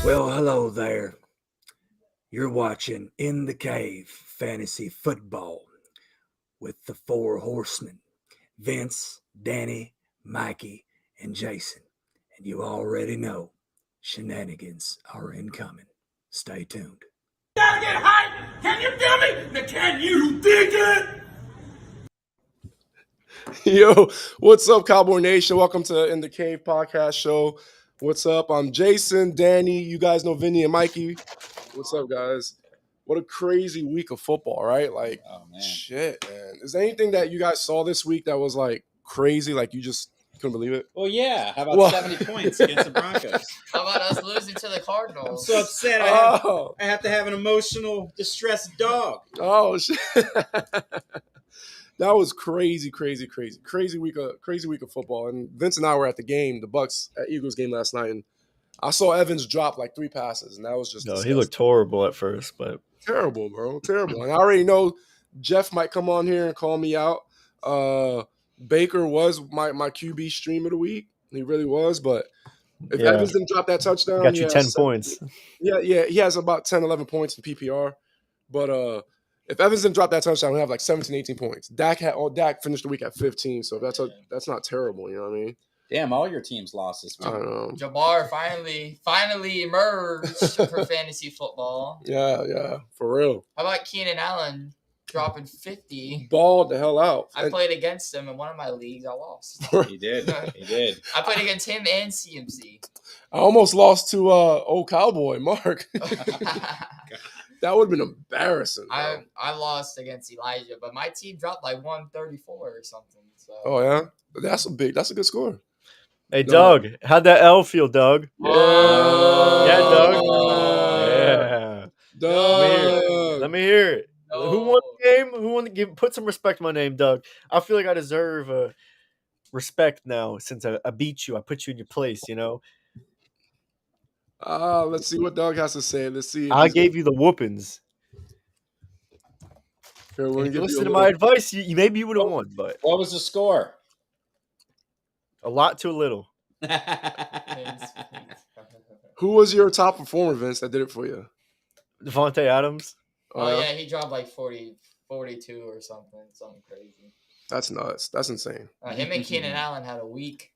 Well, hello there. You're watching In the Cave Fantasy Football with the four horsemen Vince, Danny, Mikey, and Jason. And you already know shenanigans are incoming. Stay tuned. Gotta get hype! Can you feel me? Now can you dig it? Yo, what's up, Cowboy Nation? Welcome to In the Cave podcast show. What's up? I'm Jason, Danny. You guys know Vinny and Mikey. What's up, guys? What a crazy week of football, right? Like, shit, man. Is there anything that you guys saw this week that was like crazy? Like, you just couldn't believe it? Well, yeah. How about 70 points against the Broncos? How about us losing to the Cardinals? I'm so upset. I have to have an emotional, distressed dog. Oh, shit. That was crazy week of football. And Vince and I were at the game, the Bucks at Eagles game last night, and I saw Evans drop like 3 passes, and that was just he looked horrible at first, but terrible, bro, terrible. And I already know Jeff might come on here and call me out. Baker was my QB stream of the week. He really was, but if Evans didn't drop that touchdown, got you 10 points. Yeah, he has about 10, 11 points in PPR, but if Evans didn't drop that touchdown, we have like 17, 18 points. Dak finished the week at 15, so that's not terrible. You know what I mean? Damn, all your teams lost this week. I don't know. Jabbar finally emerged for fantasy football. Yeah, for real. How about Keenan Allen dropping 50? Balled the hell out. I played against him in one of my leagues. I lost. He did. I played against him and CMC. I almost lost to old Cowboy Mark. That would have been embarrassing. I lost against Elijah, but my team dropped like 134 or something. So. Oh yeah, that's a good score. Hey, Doug, how'd that L feel, Doug? Yeah, Doug. Yeah, Doug. Let me hear it. No. Who won the game? Who won the game? Put some respect on my name, Doug. I feel like I deserve respect now since I beat you. I put you in your place. You know. Let's see what Doug has to say. Let's see. I gave you the whoopings. Here, if you listen to my advice, maybe you would have won. But what was the score? A lot to a little. Who was your top performer, Vince, that did it for you? Devontae Adams. Oh, yeah, he dropped like 40, 42 or something crazy. That's nuts. That's insane. Him and Keenan Allen had a week.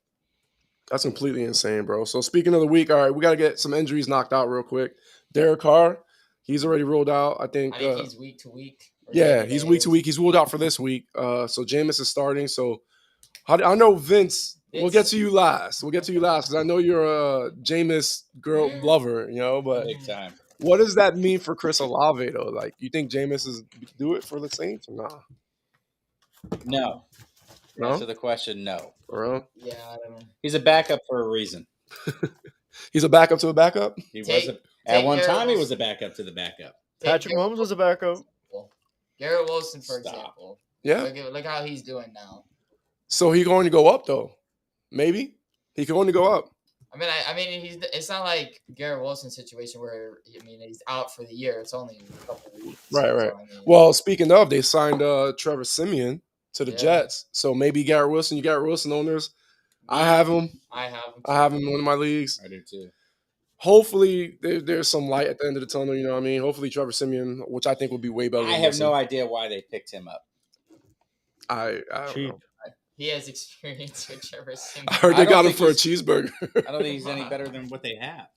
That's completely insane, bro. So speaking of the week, all right, we got to get some injuries knocked out real quick. Derek Carr, he's already ruled out. I think he's week to week. Yeah, he's week to week. He's ruled out for this week. So Jameis is starting. So I know Vince. We'll get to you last. Because I know you're a Jameis girl lover, you know. But big time. What does that mean for Chris Olave though? Like, you think Jameis is do it for the Saints or not? No. No? Answer the question, no. Bro? Yeah, I don't know. He's a backup for a reason. He's a backup to a backup? At one time, he was a backup to the backup. Patrick Mahomes was a backup. Garrett Wilson, for example. Yeah. Look how he's doing now. So he going to go up though? Maybe he can only go up. I mean, it's not like Garrett Wilson's situation where he's out for the year. It's only a couple of weeks. Right. So, Well, speaking of, they signed Trevor Siemian to the Jets, so maybe Garrett Wilson. You Garrett Wilson owners, I have him. I have him in one of my leagues. I do too. Hopefully, there's some light at the end of the tunnel. You know what I mean? Hopefully, Trevor Siemian, which I think would be way better. I have no idea why they picked him up. I don't know. He has experience with Trevor Siemian. I heard they got him for a cheeseburger. I don't think he's any better than what they have.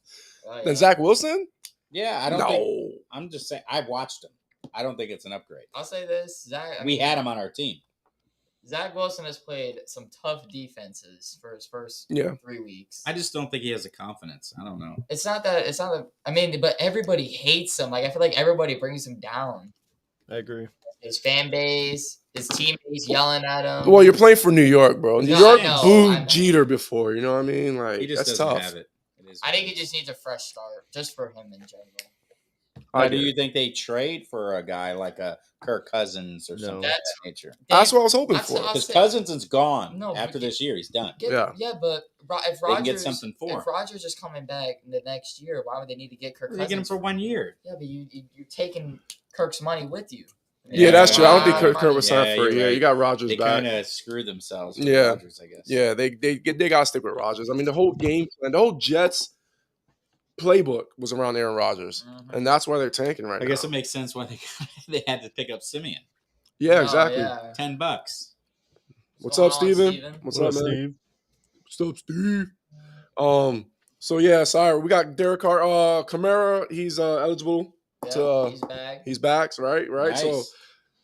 Than Zach Wilson? Yeah, I don't think. I'm just saying. I watched him. I don't think it's an upgrade. I'll say this: we had him on our team. Zach Wilson has played some tough defenses for his first 3 weeks. I just don't think he has the confidence. I don't know. It's not that. But everybody hates him. Like, I feel like everybody brings him down. I agree. His fan base, his teammates yelling at him. Well, you're playing for New York, bro. New York booed Jeter before. You know what I mean? Like, he just that's doesn't tough. have it. I think he just needs a fresh start, just for him in general. Do you think they trade for a guy like a Kirk Cousins or something of that nature? That's what I was hoping for. Because Cousins is gone after this year. He's done. Yeah, but if Rogers get something for him. If Rogers is coming back in the next year, why would they need to get Kirk Cousins? They get him for 1 year. Yeah, but you're taking Kirk's money with you. Yeah, that's true. I don't think Kirk was signed for a year. You got Rodgers back. They kind of screwed themselves with Yeah. Rodgers, I guess. Yeah, they got to stick with Rodgers. I mean, the whole game plan, the whole Jets, playbook was around Aaron Rodgers, and that's why they're tanking right now. I guess it makes sense why they had to pick up Simeon. Yeah, exactly. Yeah. $10. What's up, Steven? What's up, man? Steve? What's up, Steve? So yeah, sorry, we got Derek Carr, Kamara. He's eligible to. He's back. Right. Nice.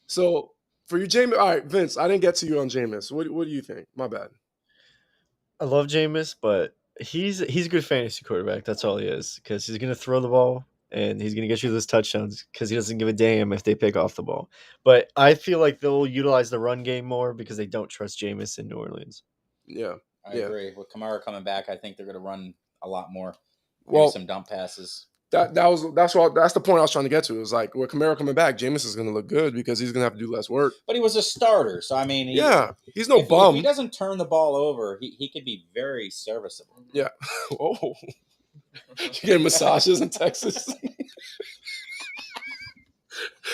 So for you, Jameis. All right, Vince. I didn't get to you on Jameis. What do you think? My bad. I love Jameis, but he's a good fantasy quarterback. That's all he is, because he's gonna throw the ball and he's gonna get you those touchdowns because he doesn't give a damn if they pick off the ball. But I feel like they'll utilize the run game more because they don't trust Jameis in New Orleans. Yeah, I agree. With Kamara coming back, I think they're going to run a lot more. Maybe well, some dump passes. That's the point I was trying to get to. It was like, with Kamara coming back, Jameis is going to look good because he's going to have to do less work. But he was a starter, so I mean, he's no bum. If he doesn't turn the ball over, he could be very serviceable. Yeah. Oh, you getting massages in Texas?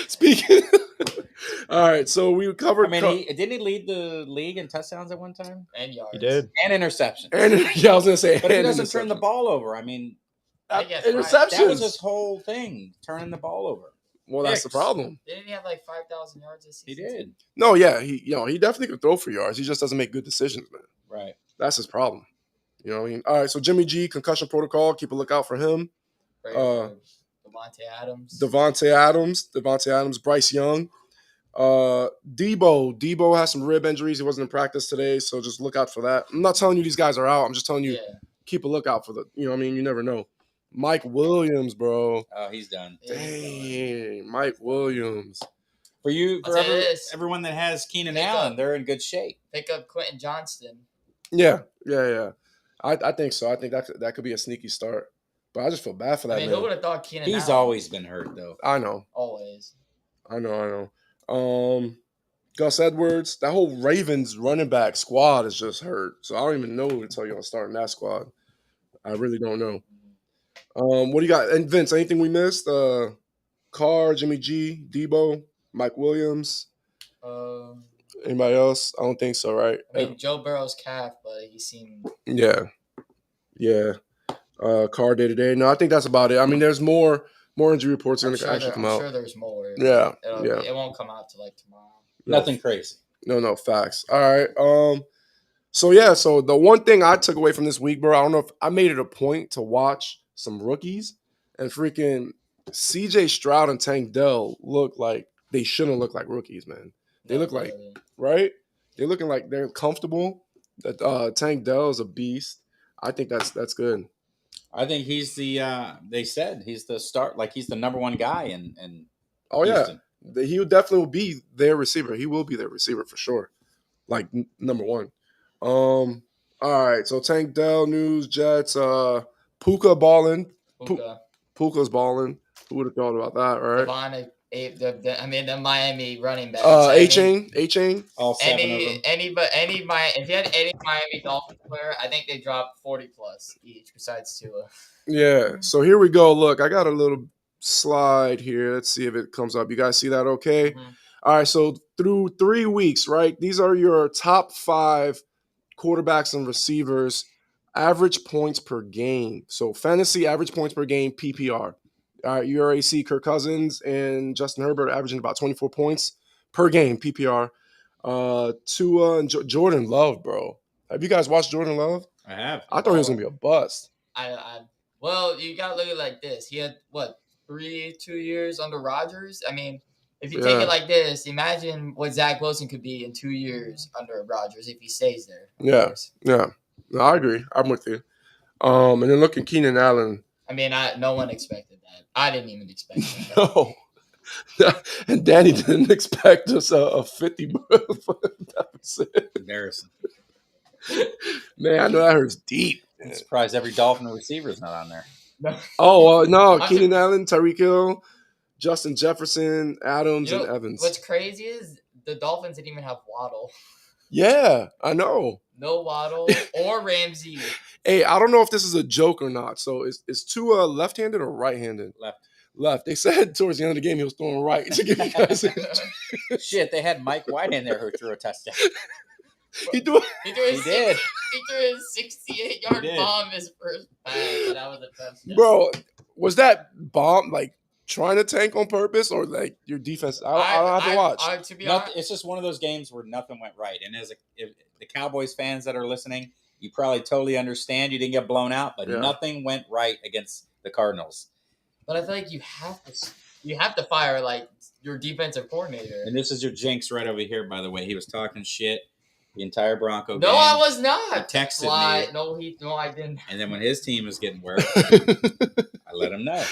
Speaking. All right, so we covered. I mean, didn't he lead the league in touchdowns at one time? And yards. He did. And interceptions. And I was going to say, but he doesn't turn the ball over. I mean, interceptions. That was his whole thing, turning the ball over. Well, that's the problem. Didn't he have like 5,000 yards this season? He did. No, yeah, he definitely could throw for yards. He just doesn't make good decisions, man. Right. That's his problem. You know what I mean? All right, so Jimmy G, concussion protocol. Keep a lookout for him. Devontae Adams, Bryce Young. Debo has some rib injuries. He wasn't in practice today, so just look out for that. I'm not telling you these guys are out. I'm just telling you keep a lookout for you know what I mean? You never know. Mike Williams, bro. Oh, he's done. Dang, Mike Williams. For everyone that has Keenan Allen, they're in good shape. Pick up Quentin Johnston. Yeah. I think so. I think that could be a sneaky start. But I just feel bad for that man. Who would have thought Keenan Allen? He's always been hurt, though. I know. Always. I know. Gus Edwards, that whole Ravens running back squad is just hurt. So I don't even know who to tell you on starting that squad. I really don't know. What do you got? And Vince, anything we missed? Carr, Jimmy G, Debo, Mike Williams. Anybody else? I don't think so, right? I mean, Joe Burrow's calf, but he seemed. Yeah. Carr day to day. No, I think that's about it. I mean, there's more injury reports going to actually come out. I'm sure there's more. Yeah. It won't come out till like tomorrow. Nothing crazy. No, facts. All right. So the one thing I took away from this week, bro, I don't know if I made it a point to watch some rookies, and freaking CJ Stroud and Tank Dell look like they shouldn't look like rookies, man. They look like, right? They're looking like they're comfortable. That Tank Dell is a beast. I think that's good. I think he's they said he's the start, like he's the number one guy in Oh Houston. Yeah. He definitely will be their receiver. He will be their receiver for sure. Like number one. All right. So Tank Dell news, Jets, Puka balling. Puka's balling. Who would have thought about that, right? The Miami running backs. A-Chain. All seven of them. If you had any Miami Dolphins player, I think they dropped 40 plus each, besides Tua. Yeah. So here we go. Look, I got a little slide here. Let's see if it comes up. You guys see that okay? Mm-hmm. All right. So through 3 weeks, right? These are your top 5 quarterbacks and receivers, average points per game. So fantasy average points per game, PPR. All right, you already see Kirk Cousins and Justin Herbert averaging about 24 points per game, PPR. Tua and Jordan Love, bro. Have you guys watched Jordan Love? I have. I thought he was going to be a bust. Well, you got to look at it like this. He had, 2 years under Rodgers? I mean, if you take it like this, imagine what Zach Wilson could be in 2 years under Rodgers if he stays there. Yeah. No, I agree. I'm with you. And then look at Keenan Allen. I mean, no one expected that. I didn't even expect that. No. And Danny didn't expect us a 50 deficit. Embarrassing. Man, I know that hurts deep. I'm surprised every Dolphin receiver is not on there. No. Keenan Allen, Tyreek Hill, Justin Jefferson, Adams, and Evans. What's crazy is the Dolphins didn't even have Waddle. Yeah, I know. No Waddle or Ramsey. Hey, I don't know if this is a joke or not. So is Tua left-handed or right-handed? Left. They said towards the end of the game he was throwing right to give you guys Shit, they had Mike White in there who threw a touchdown. He threw. He threw He did. He threw a 68-yard did. bomb his first pass, and that was a touchdown. Bro, was that bomb like trying to tank on purpose or like your defense? I have to watch. To be honest, It's just one of those games where nothing went right. And if the Cowboys fans that are listening, you probably totally understand. You didn't get blown out, but nothing went right against the Cardinals. But I feel like you have to fire like your defensive coordinator. And this is your jinx right over here, by the way. He was talking shit the entire Bronco game. No, I was not. He texted me. No, I didn't. And then when his team was getting worse, I let him know.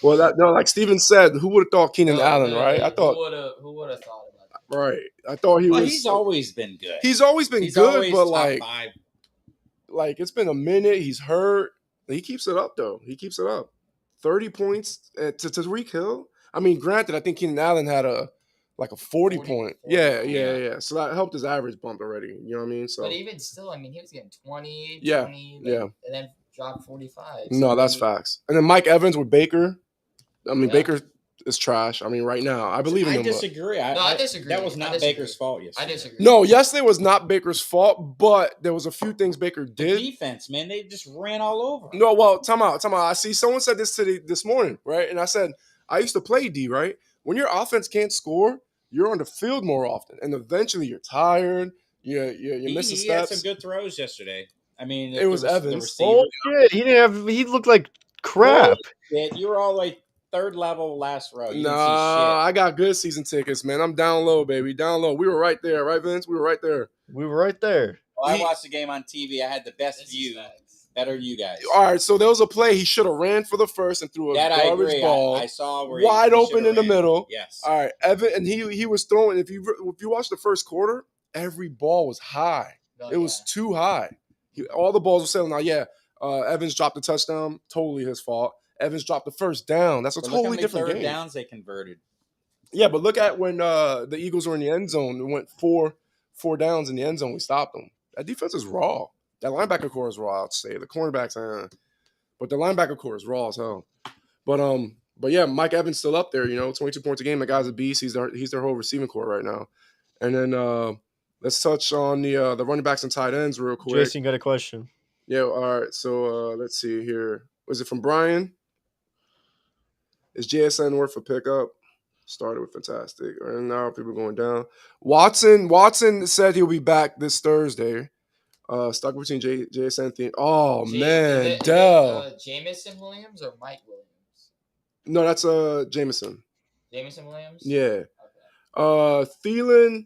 Well, like Steven said, who would have thought Keenan Allen, right? I thought who would have thought about that? right. I thought he was. He's always been good. He's always been good, always but top 5. like it's been a minute. He's hurt. He keeps it up though. He keeps it up. 30 points to Tyreek Hill. I mean, granted, I think Keenan Allen had a 40 point. Yeah. So that helped his average bump already. You know what I mean? So, but even still, I mean, he was getting 20, Yeah, 20, yeah. and then dropped 45. no, that's facts. And then Mike Evans with Baker. I mean, Yeah. Baker is trash. I mean, right now, I believe in him. I disagree. I disagree. That was not Baker's fault yesterday. I disagree. No, yesterday was not Baker's fault, but there was a few things Baker The did. defense, man, they just ran all over him. No, well, time out. I see someone said this this morning, right? And I said, I used to play D, right? When your offense can't score, you're on the field more often. And eventually you're tired. You're missing He had steps. some good throws yesterday. I mean, It was the Evans. receiver- He looked like crap. Bullshit. You were all like third level, last row. You didn't see Nah, shit. I got good season tickets, man. I'm down low, baby. Down low. We were right there, right, Vince? We were right there. We were right there. Well, I watched the game on TV. I had the best view. Better than you guys. All right, so there was a play. He should have ran for the first and threw a That I garbage agree. ball. I saw where wide he open in the ran. middle. Yes. All right, Evan, and he was throwing. If you watch the first quarter, every ball was high. Oh, It was too high. All the balls were settling. Now, Evans dropped the touchdown. Totally his fault. Evans dropped the first down. That's a But look how totally many different third game. downs they converted. Yeah, but look at when the Eagles were in the end zone. It went four downs in the end zone. We stopped them. That defense is raw. That linebacker core is raw, I'd say. The cornerbacks, but the linebacker core is raw as hell. But yeah, Mike Evans still up there. 22 points a game. The guy's a beast. He's their whole receiving core right now. And then let's touch on the running backs and tight ends real quick. Jason got a question. Yeah, all right. So let's see here. Was it from Brian? Is JSN worth a pickup? Started with fantastic. And now people going down. Watson said he'll be back this Thursday. Stuck between JSN theme. Oh man, Dell. Jamison Williams or Mike Williams? No, that's Jameson. Jamison Williams? Yeah. Thielen.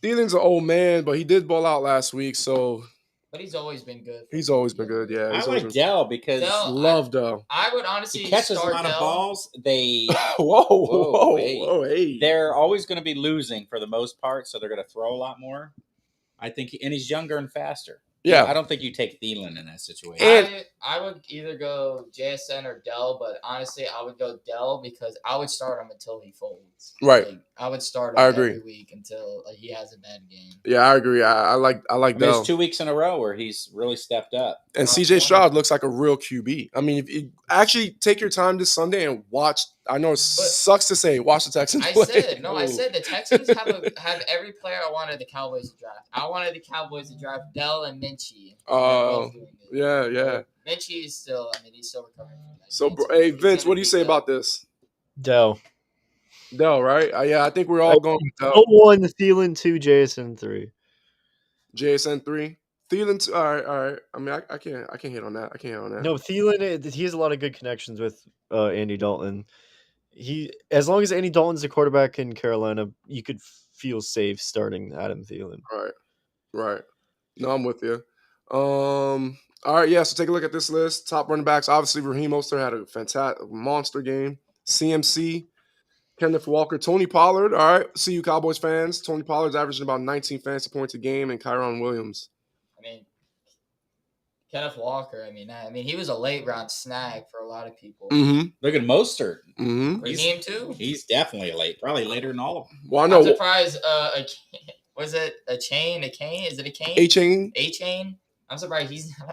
Thielen's an old man, but he did ball out last week, so. But he's always been good. He's always been good, yeah. I like Dell because love Dell. I would honestly he catches a lot of balls. They whoa, hey. They're always going to be losing for the most part, so they're going to throw a lot more. I think, and he's younger and faster. Yeah. I don't think you take Thielen in that situation. And I would either go JSN or Dell, but honestly, I would go Dell because I would start him until he folds. Right. Like, I would start him every week until he has a bad game. Yeah, I agree. I like Dell. There's 2 weeks in a row where he's really stepped up. And CJ Stroud looks like a real QB. I mean, if you actually take your time this Sunday and watch. I know it sucks to say, watch the Texans play. I said the Texans have every player I wanted the Cowboys to draft. I wanted the Cowboys to draft Dell and Mikie. Yeah. Mikie is still, he's still recovering from that. So, hey, Vince, what do you say about this? Dell, right? Yeah, I think we're all going with Dell. 1, Thielen 2, JSN 3. JSN 3. Thielen 2. All right. I mean, I can't hit on that. No, Thielen, he has a lot of good connections with Andy Dalton. As long as Andy Dalton's the quarterback in Carolina, you could feel safe starting Adam Thielen. Right. No, I'm with you. All right, yeah, so take a look at this list. Top running backs, obviously, Raheem Mostert had a fantastic monster game. CMC, Kenneth Walker, Tony Pollard. All right, see you Cowboys fans. Tony Pollard's averaging about 19 fantasy points a game, and Kyron Williams. Kenneth Walker, he was a late round snag for a lot of people. Mm-hmm. Look at Mostert. Mm-hmm. Raheem too? He's definitely late. Probably later than all of them. Well, I know. I'm surprised. Was it a chain? A cane? Is it a cane? A-chain? A-chain? I'm surprised he's not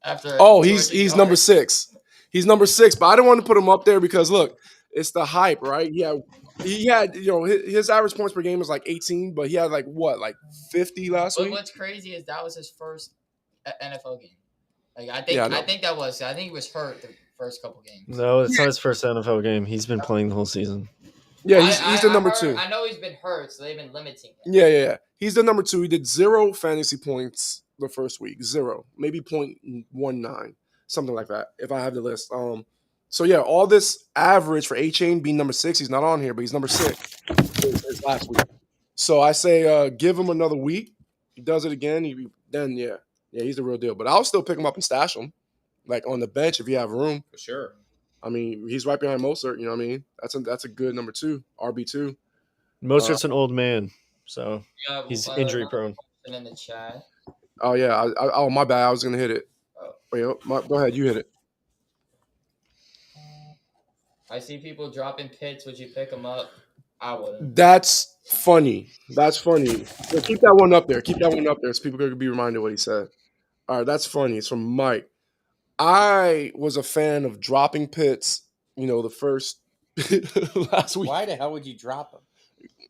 up there. He's number 6. He's number 6, but I didn't want to put him up there because, look, It's the hype, right? Yeah, he had his average points per game was like 18, but he had like 50 last But week. what's crazy is that was his first NFL game. Like I Yeah, think he was hurt the first couple games. No, it's not his first NFL game. He's been playing the whole season. Yeah, he's the number 2. I know he's been hurt, so they've been limiting him. Yeah. He's the number 2. He did 0 fantasy points the first week. 0. Maybe 0.19. Something like that, if I have the list. So yeah, all this average for A-Chain being number 6, he's not on here, but he's number 6 his last week. So I say give him another week. He does it again, yeah, he's the real deal. But I'll still pick him up and stash him, like on the bench if you have room. For sure. I mean, he's right behind Mostert. You know what I mean? That's a good number 2, RB2. Mostert's an old man, so Yeah, he's injury prone. In the chat. Oh yeah. Oh my bad. I was gonna hit it. Wait, go ahead. You hit it. I see people dropping pits. Would you pick them up? I wouldn't. That's funny. So keep that one up there. So people could be reminded what he said. All right, that's funny. It's from Mike. I was a fan of dropping pits. The first last week. Why the hell would you drop him?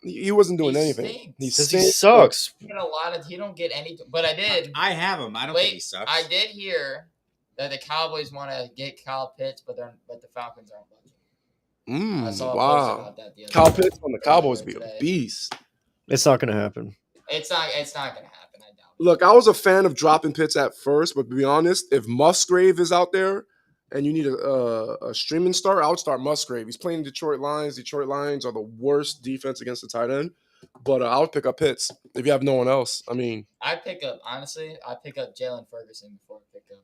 He wasn't doing anything. Stinks. He Because he sucks. He don't get any. But I did. I have him. I don't think he sucks. I did hear that the Cowboys want to get Kyle Pitts, but the Falcons aren't budging. I saw a post about that the other Kyle day. Pitts on the Cowboys be a beast. It's not going to happen. It's not going to happen. I doubt it. Look, I was a fan of dropping Pitts at first, but to be honest, if Musgrave is out there and you need a streaming start, I would start Musgrave. He's playing Detroit Lions. Detroit Lions are the worst defense against the tight end. But I would pick up Pitts if you have no one else. I mean, I pick up Jalen Ferguson before I pick up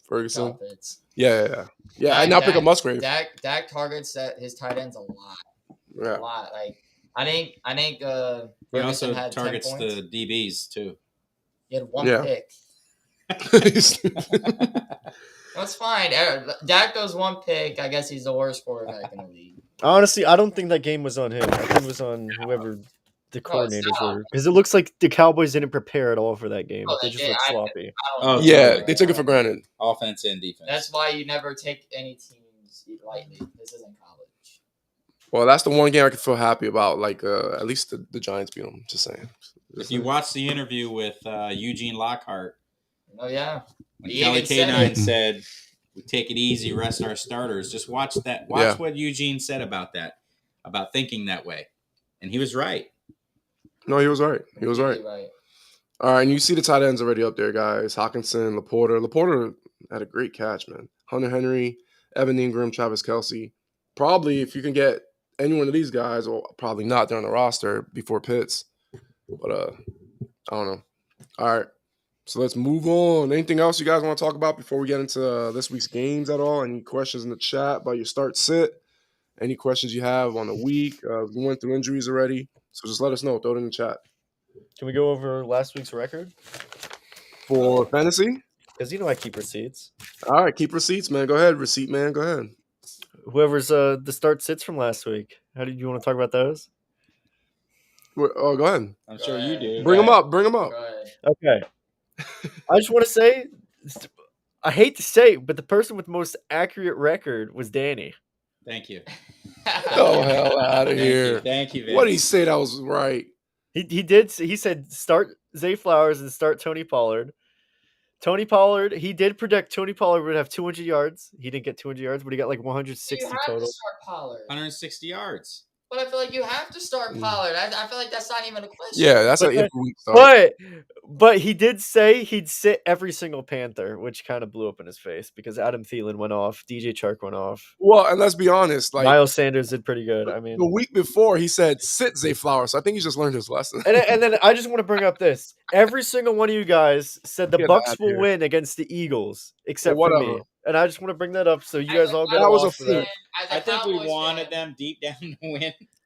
Ferguson. Kyle Pitts. Yeah. I now pick up Musgrave. Dak targets his tight ends a lot. Yeah. A lot. Like I think He Ferguson also had targets 10 points. the DBs too. He had one Yeah. pick. That's fine. Dak does one pick. I guess he's the worst quarterback in the league. Honestly, I don't think that game was on him. I think it was on whoever the coordinators were. Because it looks like the Cowboys didn't prepare at all for that game. Oh, They just looked sloppy. Oh, Yeah, totally. they took it for granted. Offense and defense. That's why you never take any teams lightly. This isn't college. Well, that's the one game I can feel happy about. Like, at least the Giants beat them. Just saying. If you watch the interview with Eugene Lockhart, Oh yeah. when He Kelly even said K9 it. said, "We take it easy, rest our starters." Just watch that. Watch what Eugene said about that, about thinking that way, and he was right. No, he was right. Right. All right, and you see the tight ends already up there, guys. Hawkinson, Laporta. Laporta had a great catch, man. Hunter Henry, Evan Ingram, Travis Kelce. Probably, if you can get any one of these guys, well, probably not. They're on the roster before Pitts. But I don't know. All right, so let's move on. Anything else you guys want to talk about before we get into this week's games at all? Any questions in the chat about your start sit? Any questions you have on the week? We went through injuries already, so just let us know. Throw it in the chat. Can we go over last week's record? For fantasy? Because I keep receipts. All right, keep receipts, man. Go ahead, receipt man. Go ahead. Whoever's the start sits from last week. How did you want to talk about those? Oh, go ahead. I'm sure you do. Bring them up. Bring them up. Go ahead. Okay. I just want to say, I hate to say it, but the person with the most accurate record was Danny. Thank you. Oh, hell out of here. Thank you, Vince. What did he say that was right? He did. He said start Zay Flowers and start Tony Pollard. Tony Pollard, he did predict Tony Pollard would have 200 yards. He didn't get 200 yards, but he got like 160 You have total. to start Pollard. 160 yards. But I feel like you have to start Pollard. I feel like that's not even a question. Yeah, that's an every week start. But he did say he'd sit every single Panther, which kind of blew up in his face because Adam Thielen went off, DJ Chark went off. Well, and let's be honest, like Miles Sanders did pretty good. I mean, the week before he said sit Zay Flowers, so I think he just learned his lesson. and then I just want to bring up this: every single one of you guys said the Get Bucks out will here. win against the Eagles, except Well, for me. whatever. And I just want to bring that up so you guys all get That was along a for that. fluke. I think we wanted them deep down to win.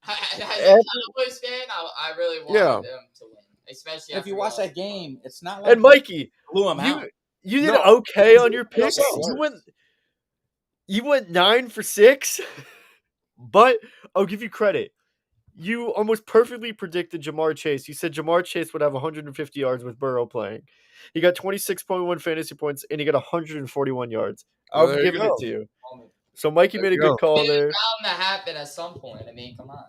As a Cowboys fan, I really wanted them to win. Especially If you watch that game, it's not like And Mikey, blew them out. you did No. okay on your picks. No. You went 9 for 6, but I'll give you credit. You almost perfectly predicted Jamar Chase. You said Jamar Chase would have 150 yards with Burrow playing. He got 26.1 fantasy points, and he got 141 yards. Well, I'm there you giving it go. to you. So Mikey There made a you good go. call there. Bound to happen at some point. I mean, come on.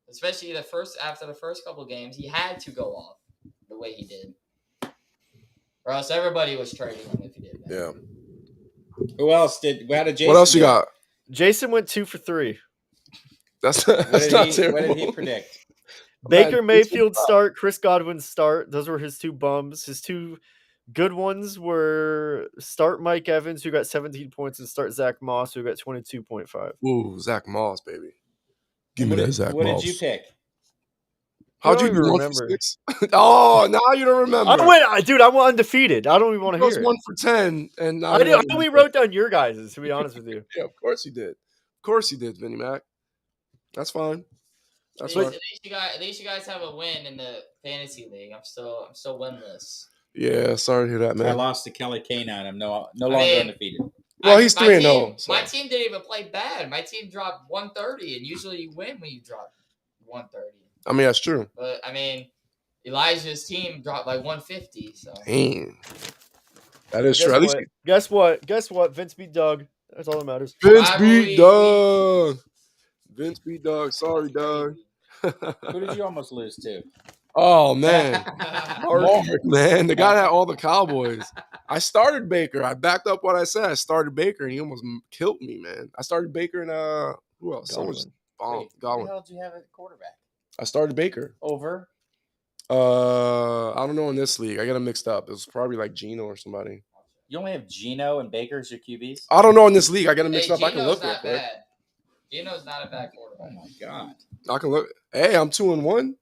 Especially after the first couple games, he had to go off the way he did, or else everybody was trading him if he did. Man. Yeah. Who else did? How did Jason? What else you do? got? Jason went 2 for 3. That's What not did terrible. What did he predict? Baker Man, Mayfield start, Chris Godwin start. Those were his 2 bums. His 2 good ones were start Mike Evans, who got 17 points, and start Zach Moss, who got 22.5. Ooh, Zach Moss, baby. Give And me that Zach What Moss. did you pick? How'd I you don't do? even 1 for remember. 6? Oh, now you don't remember. Dude, I went undefeated. I don't even want to It was hear 1 it. for 10, and I only wrote down your guys', to be honest with you. Yeah, of course you did. Of course you did, Vinny Mac. That's fine. That's At fine. least you guys have a win in the fantasy league. I'm still winless. Yeah, sorry to hear that, I man. lost to Kelly Canine. I'm no longer undefeated. Well, he's 3-0. My team didn't even play bad. My team dropped 130, and usually you win when you drop 130. I mean, that's true. But I mean, Elijah's team dropped like 150. So Damn. That is true. At least Guess what? Vince beat Doug. That's all that matters. Vince beat Doug. Vince beat Doug. Sorry, Doug. Who did you almost lose to? Oh, man. Mark. Man, the guy that had all the Cowboys. I started Baker. I backed up what I said. I started Baker, and he almost killed me, man. I started Baker and who else? Someone just bombed. Who the Godwin. hell did you have at quarterback? I started Baker. Over. I don't know in this league. I got them mixed up. It was probably like Gino or somebody. You only have Gino and Baker as your QBs? I don't know in this league. I got them mixed up. I can Gino's look real not quick. bad. Gino's not a bad quarterback. Oh my God! I can look. Hey, I'm 2-1,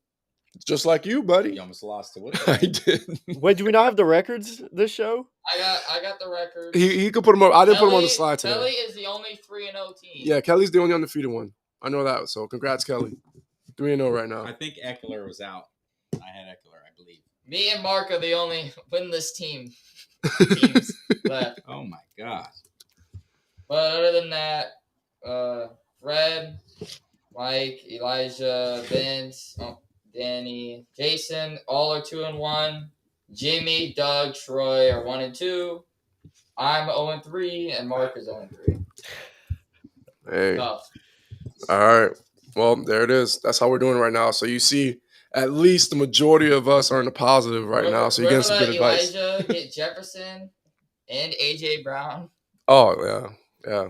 just like you, buddy. You almost lost to I Woodford. did. Wait, do we not have the records this show? I got the record. He could put him up. I didn't put him on the slide today. Kelly is the only 3-0 team. Yeah, Kelly's the only undefeated one. I know that. So congrats, Kelly. 3-0 right now. I think Eckler was out. I had Eckler, I believe. Me and Mark are the only winless teams left. Oh my God! But other than that, Fred, Mike, Elijah, Vince, Danny, Jason, all are 2-1. Jimmy, Doug, Troy are 1-2. I'm 0-3, and Mark is 0-3. Hey. Tough. All right. Well, there it is. That's how we're doing right now. So you see, at least the majority of us are in the positive right now. So you're getting some good advice. Elijah get Jefferson and AJ Brown. Oh yeah.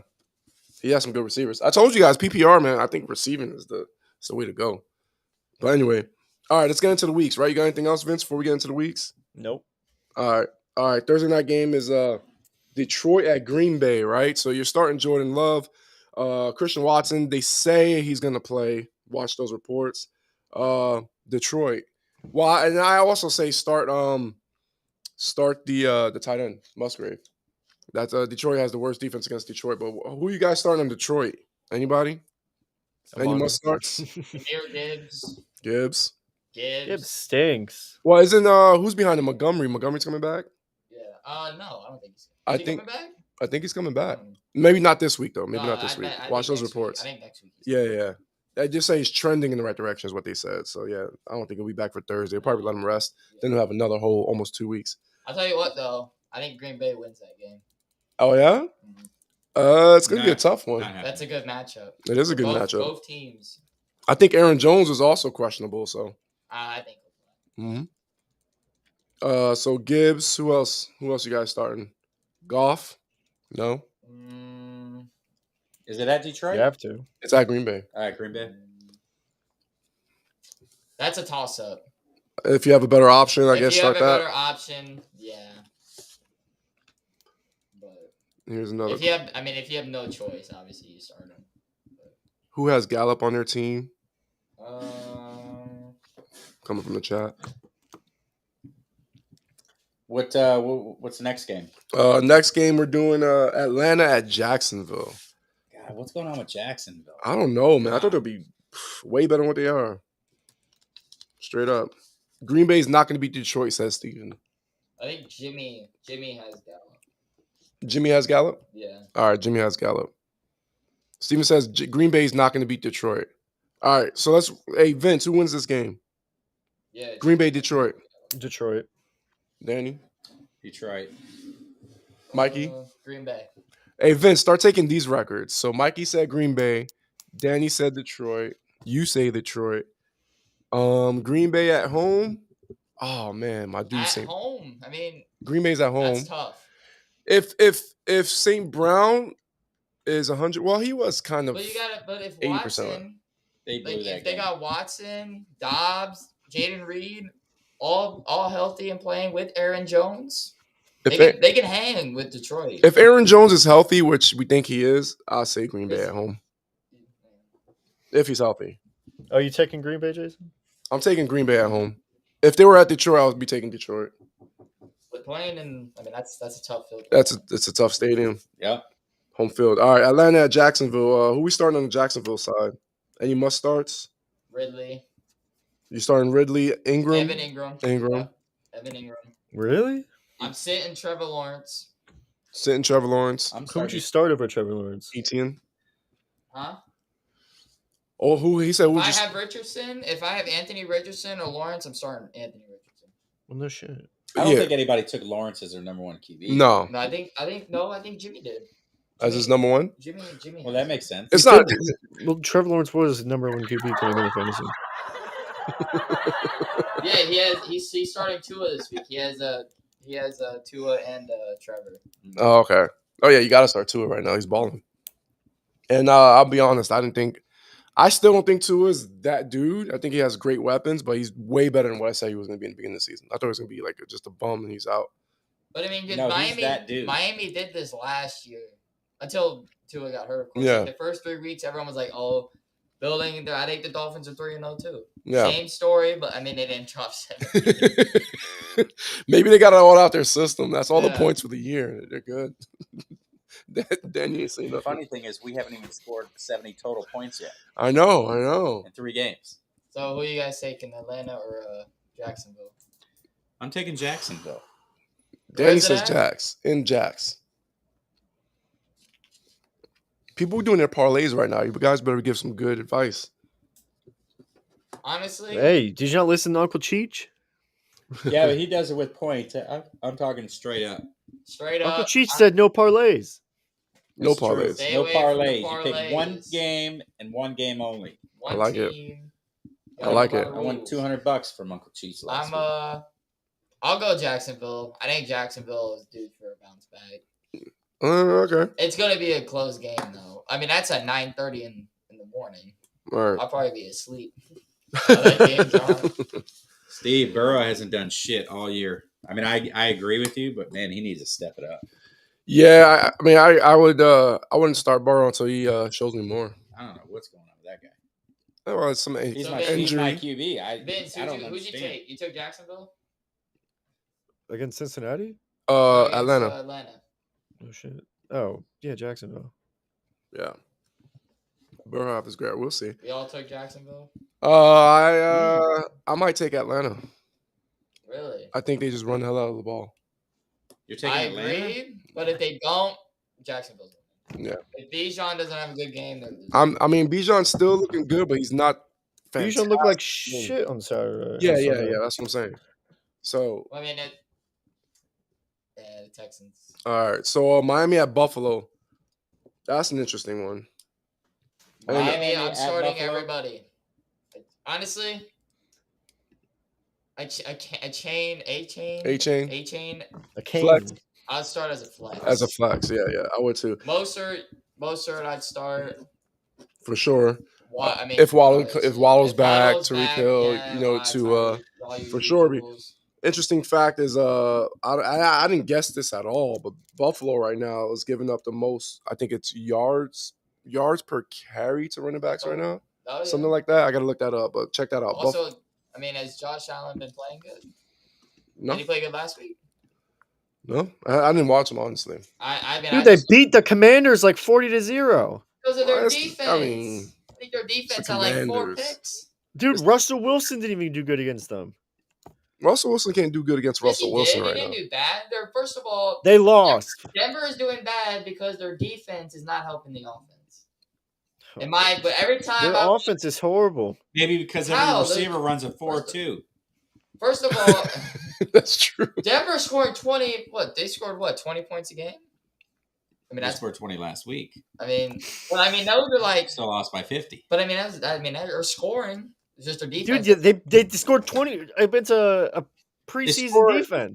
He has some good receivers. I told you guys, PPR, man. I think receiving is the way to go. But anyway, all right. Let's get into the weeks. Right? You got anything else, Vince? Before we get into the weeks? Nope. All right. Thursday night game is Detroit at Green Bay. Right. So you're starting Jordan Love, Christian Watson. They say he's gonna play. Watch those reports. Detroit. Well, and I also say start the tight end Musgrave. That's Detroit has the worst defense against Detroit. But who you guys starting in Detroit? Anybody? Any must starts? Gibbs. Gibbs stinks. Well, isn't who's behind him? Montgomery. Montgomery's coming back. Yeah. No, I don't think he's. I he think coming back? I think he's coming back. Maybe not this week though. Maybe No, not this week. I Watch think those next reports. Week. I think next week. Yeah. They just say he's trending in the right direction is what they said. So yeah, I don't think he'll be back for Thursday. They'll probably let him rest. Then he'll have another whole almost 2 weeks. I'll tell you what though. I think Green Bay wins that game. Oh yeah. Mm-hmm. It's gonna be a tough one. That's a good matchup. It is a good matchup. Both teams. I think Aaron Jones is also questionable. So. I think. Mm-hmm. So Gibbs. Who else? Who else you guys starting? Goff? No. Is it at Detroit? You have to. It's at Green Bay. All right, Green Bay. That's a toss-up. If you have a better option, I guess start that. If you have a better option, yeah. But here's another. If you have no choice, obviously you start him. Who has Gallup on their team? Coming from the chat. What's the next game? Next game we're doing Atlanta at Jacksonville. God, what's going on with Jacksonville? I don't know, man. I thought they'd be way better than what they are. Straight up. Green Bay's not going to beat Detroit, says Steven. I think Jimmy has Gallup. Jimmy has Gallup? Yeah. All right, Jimmy has Gallup. Steven says Green Bay's not going to beat Detroit. All right, so hey, Vince, who wins this game? Yeah. Green Bay, Detroit. Detroit. Danny? Detroit. Mikey? Green Bay. Hey, Vince, start taking these records. So Mikey said Green Bay. Danny said Detroit. You say Detroit. Green Bay at home. Oh man, my dude At St. home. I mean, Green Bay's at home. that's tough. If St. Brown is 100, well, he was kind of. But you gotta. But if 80% Watson, They blew like that if they game. got Watson, Dobbs, Jaden Reed, all healthy and playing with Aaron Jones, they can hang with Detroit. If Aaron Jones is healthy, which we think he is, I'll say Green Bay at home. If he's healthy. Are you taking Green Bay, Jason? I'm taking Green Bay at home. If they were at Detroit, I would be taking Detroit. But playing in, I mean, that's a tough field. It's a tough stadium. Yep. Home field. All right, Atlanta at Jacksonville. Who we starting on the Jacksonville side? Any must starts? Ridley. You starting Ridley, Ingram? Evan Ingram. Ingram. Evan Ingram. Really? I'm sitting Trevor Lawrence. Sitting Trevor Lawrence. Who would you start over Trevor Lawrence? Etienne. Huh? Oh, who he said? If I have Richardson, if I have Anthony Richardson or Lawrence, I'm starting Anthony Richardson. Well, no shit. I don't think anybody took Lawrence as their number one QB. No. No, I think Jimmy did. As his number one? Jimmy. Well, that makes sense. It's not. Well, Trevor Lawrence was number one QB coming into fantasy. Yeah, he's starting Tua this week. He has Tua and Trevor. Oh, okay. Oh yeah, you got to start Tua right now. He's balling. And I'll be honest, I still don't think Tua is that dude. I think he has great weapons, but he's way better than what I said he was going to be in the beginning of the season. I thought he was going to be like just a bum and he's out. But I mean, No, he's that dude. Miami did this last year until Tua got hurt. Of course, Yeah. like the first 3 weeks, everyone was like, "Oh, building." I think the Dolphins are 3-0 too. Yeah. Same story, but I mean, they didn't drop 7. Maybe they got it all out their system. That's all the Yeah. points for the year. They're good. Danny ain't saying The nothing. funny thing is, we haven't even scored 70 total points yet I know. in 3 games. So, who you guys taking, Atlanta or Jacksonville? I'm taking Jacksonville. Danny Where's it says at? Jax. In Jax. People doing their parlays right now. You guys better give some good advice. Honestly, Hey, did you not listen to Uncle Cheech? Yeah, but he does it with points. I'm talking straight up. straight up, Uncle Cheech said no parlays. No That's true. parlays. Stay No away from the parlays. You pick one parlays. game and one game only. one I like it. team. I like Gotta it. follow I won rules. $200 from Uncle Cheese last week. I'll go Jacksonville. I think Jacksonville is due for a bounce back. Okay. It's gonna be a close game though. I mean, that's at 9:30 in the morning. All right. I'll probably be asleep. That game's on. Steve Burrow hasn't done shit all year. I mean, I agree with you, but man, he needs to step it up. Yeah, I mean, I wouldn't start Burrow until he shows me more. I don't know what's going on with that guy. Oh, it's some He's So my injury. QB. Vince, I don't who'd you understand. take? You took Jacksonville? Against Cincinnati? No, against, Atlanta. Atlanta. Oh, shit. Oh, yeah, Jacksonville. Yeah. Burrow is great. We'll see. We all took Jacksonville. I might take Atlanta. Really? I think they just run the hell out of the ball. You're taking I Atlanta? agree, but if they don't, Jacksonville's winning. Yeah. If Bijan doesn't have a good game, they're losing. I mean, Bijan's still looking good, but he's not fantastic. Bijan looked like shit on Saturday. Yeah. on Sunday. That's what I'm saying. So, I mean, the Texans. all right. So Miami at Buffalo. That's an interesting one. Miami, I'm at starting Buffalo? everybody. Honestly, A-Chain. A-Chain? A cane. Flex. I'll start as a flex. As a flex. Yeah. I would too. Mostert, I'd start. For sure. I mean, If Wallow's if back, Waddle's Tariq back, Hill, yeah, for sure. Interesting fact is, I didn't guess this at all, but Buffalo right now is giving up the most. I think it's yards per carry to running backs right now, something like that. I got to look that up, but check that out. Also, I mean, has Josh Allen been playing good? No, Did he play good last week? no, I didn't watch them honestly. I mean, Dude, they beat the Commanders like 40-0. because of their Well, defense. I mean, I think their defense the had like 4 Commanders. picks. Dude, Russell Wilson didn't even do good against them. Russell Wilson can't do good against Yes, Russell he Wilson did. right He now. didn't do bad. First of all, They lost. Denver is doing bad because their defense is not helping the offense. Oh, But every time Their offense is horrible. Maybe because How? every receiver runs a 4-2. First of all, That's true. Denver scoring 20. What they scored? 20 points a game? I mean, They that's scored 20 last week. I mean, those are like. Still lost by 50. But I mean, they're scoring. It's just their defense. Dude, they scored 20. It's a preseason defense.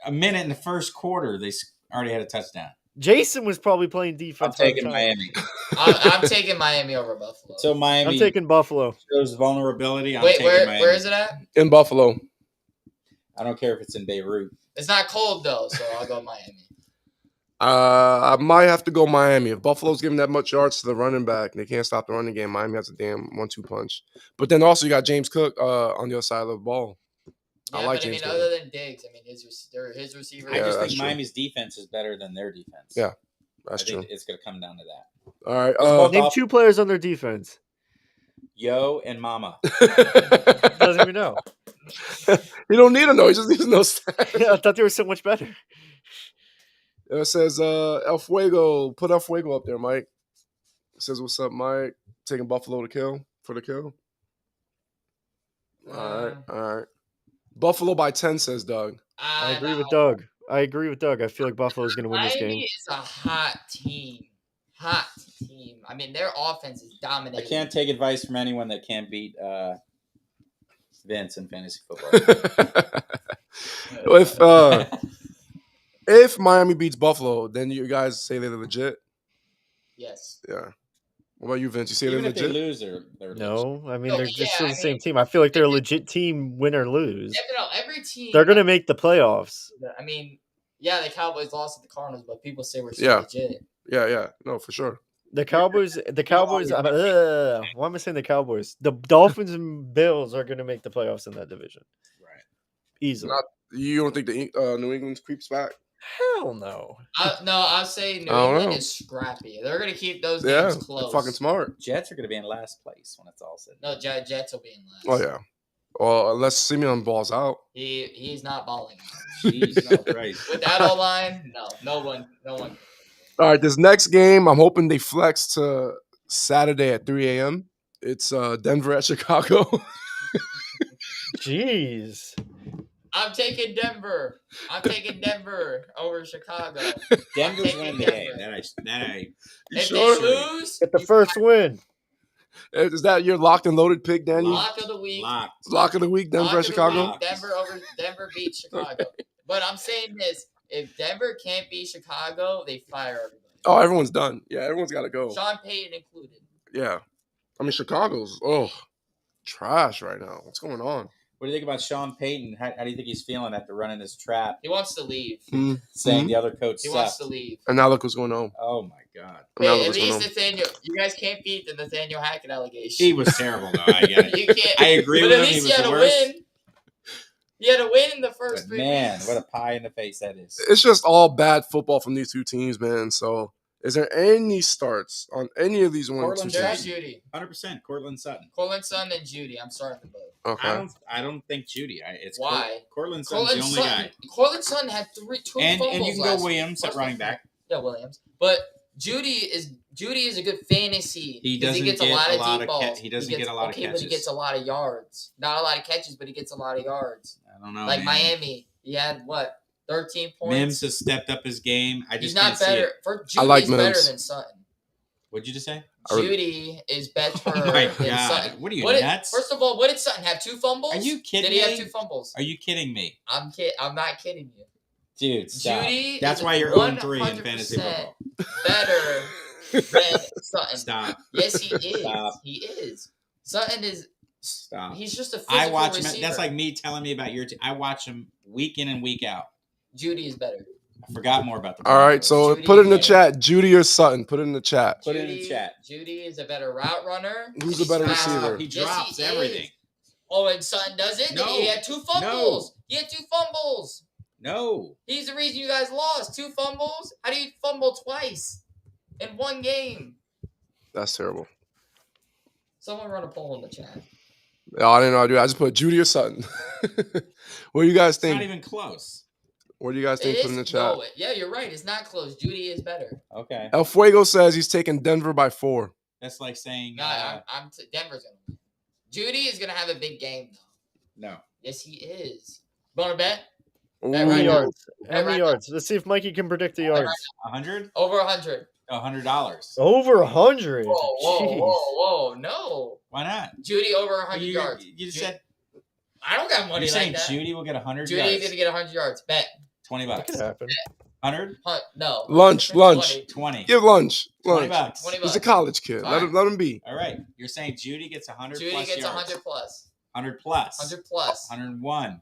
A minute in the first quarter, they already had a touchdown. Jason was probably playing defense. I'm taking Miami. I'm taking Miami over Buffalo. So Miami. I'm taking Buffalo. Shows vulnerability. Wait, where is it at? In Buffalo. I don't care if it's in Beirut. It's not cold though, so I'll go Miami. I might have to go Miami. If Buffalo's giving that much yards to the running back, they can't stop the running game. Miami has a damn 1-2 punch. But then also you got James Cook on the other side of the ball. Yeah, I like but James I mean, Cook. other than Diggs, I mean, his receiver. I just that's think true. Miami's defense is better than their defense. Yeah, that's I think true. it's going to come down to that. All right. Both Name 2 players on their defense. Yo and Mama. Doesn't even know. He don't need to know. He just needs to know stats. Yeah, I thought they were so much better. It says El Fuego. Put El Fuego up there, Mike. It says, what's up, Mike? Taking Buffalo for the kill. All right. Buffalo by 10, says Doug. I agree with Doug. I feel like Buffalo's going to win this game. Miami is a hot team. I mean, their offense is dominating. I can't take advice from anyone that can't beat Vince in fantasy football. If Miami beats Buffalo, then you guys say they're legit? Yes. Yeah. What about you, Vince? You say Even they're if they legit? lose, they're No, I mean, No, they're yeah, still the I same mean, team. I feel like they're a legit team, win or lose. No, every team. They're going to make the playoffs. I mean, yeah, the Cowboys lost to the Cardinals, but people say we're Yeah. legit. Yeah. No, for sure. The Cowboys. Why am I saying the Cowboys? The Dolphins and Bills are going to make the playoffs in that division. right. Easily. You don't think the New England creeps back? Hell no. I'll say New I don't England know. is scrappy. They're going to keep those Yeah, games they're close. fucking smart. Jets are going to be in last place when it's all said. No, Jets will be in last. Oh, yeah. Well, unless Simeon balls out. He's not balling. Jeez, no, right. With that O-line, no one. All right, this next game, I'm hoping they flex to Saturday at 3 a.m. It's Denver at Chicago. Jeez. I'm taking Denver. Over Chicago. Denver's winning the game. If sure? they lose, Get the first win. Is that your locked and loaded pick, Danny? lock of the week. Lock of the week, Denver Lock at of the Chicago? week, Denver beats Chicago. But I'm saying this: if Denver can't beat Chicago, they fire everybody. Oh, everyone's done. Yeah, everyone's got to go. Sean Payton included. Yeah. I mean, Chicago's, trash right now. What's going on? What do you think about Sean Payton? How do you think he's feeling after running his trap, He wants to leave. saying the other coach He sucked? wants to leave. And now look what's going on. Oh, my God. Hey, at least Nathaniel, you guys can't beat the Nathaniel Hackett allegation. He was terrible, though. I get it. You can't. I agree but with at him. least He was he had the a worst. win. He had a win in the first But 3 man, weeks. what a pie in the face that is. It's just all bad football from these two teams, man. So, is there any starts on any of these one or two Portland There's teams? Judy. 100%. Cortland Sutton. Cortland Sutton and Judy. I'm starting them both. Okay. I don't think Judy. It's Why? Cortland Sutton's the only guy. Cortland Sutton had two fumbles And you can last go Williams week. at running back. Yeah, Williams. But Judy is a good fantasy. He 'cause doesn't gets get a lot a of lot deep of balls. he doesn't get a lot of but he catches. gets a lot of yards. Not a lot of catches, but he gets a lot of yards. I don't know. Like man. Miami, he had 13 points. Mims has stepped up his game. I He's just not can't see better. it. For I like Judy's better Mims. than Sutton. What'd you just say? Judy is better Oh my than God. Sutton. What are you, What nuts? First of all, what did Sutton have? 2 fumbles? Are you kidding Did he me? have 2 fumbles? Are you kidding me? I'm not kidding you. Dude, stop. Judy That's is why you're 0-3 in fantasy 100% football. better than Sutton. Stop. Yes, he is. Stop. He is. Sutton is. Stop. He's just a physical I watch him. receiver. That's like me telling me about your team. I watch him week in and week out. Judy is better. I forgot more about the All right, Broncos. so Judy put it in the is chat. Judy or Sutton? Put it in the chat. Put it in the chat. Judy is a better route runner. Who's He's a better fast. receiver? He Yes, drops he everything. is. Oh, and Sutton doesn't? No. He had 2 fumbles. He had 2 fumbles. No. He's the reason you guys lost. 2 fumbles? How do you fumble twice in one game? That's terrible. Someone run a poll in the chat. Oh, I didn't know I do. I just put Judy or Sutton. What do you guys It's not think? even close. What do you guys think? Put in the chat. No, yeah, you're right. It's not close. Judy is better. Okay. El Fuego says he's taking Denver by 4. That's like saying No, Denver's gonna win. Judy is gonna have a big game though. no. Yes, he is. Want to bet? How Bet many right now. yards? How many yards? Let's see if Mikey can predict the yards. 100? Over 100. $100. Over 100. Whoa, Jeez. whoa, no. Why not? Judy over 100 yards. You just said I don't got money you're like saying that. Judy will get 100 Judy's yards. gonna get 100 yards. Bet. $20. That could happen. 100? No. Lunch. 20. Give lunch. $20. He's a college kid. All Let him be. All right. You're saying Judy gets 100 Judy plus gets yards. 100 plus. 100 plus. 100 plus. 101.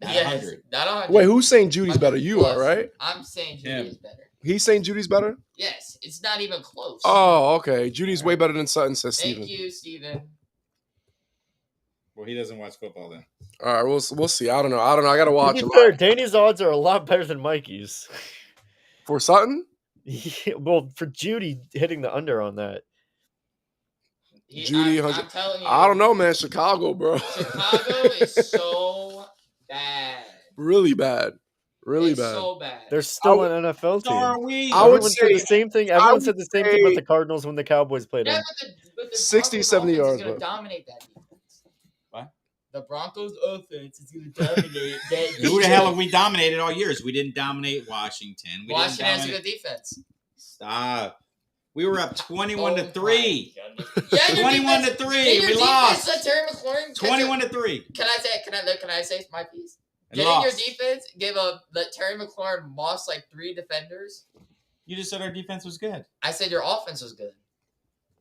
Not Yes, 100. not 100. Wait, who's saying Judy's 100 better? You plus. are, right? I'm saying Judy Him. is better. He's saying Judy's better? Yes, it's not even close. Oh, okay. Judy's way better than Sutton, says Thank Steven. you, Steven. Well, he doesn't watch football then. All right, we'll see. I don't know. I got to watch To him. be fair, Danny's odds are a lot better than Mikey's. For Sutton? Yeah, well, for Judy hitting the under on that. Judy, I'm telling you. I don't know, man. Chicago, bro. Chicago is so bad. Really bad. Really It's bad. so bad. They're still an NFL So are team. we. I would Everyone said the say- same thing. I Everyone would said the same thing about say- the Cardinals when the Cowboys played Yeah, them. but the 60, Broncos 70 offense yards, is going but- to dominate that defense. What? The Broncos offense is going to dominate that Who the hell have we dominated all years? We didn't dominate Washington. We Washington has a didn't good defense. Stop. We were up 21 to 3. Yeah, your 21 to defense- 3. Did your We defense lost. let Terry McLaurin 21 to 3. Can I say my piece? And Didn't your lost. defense let Terry McLaurin lost like 3 defenders? You just said our defense was good. I said your offense was good.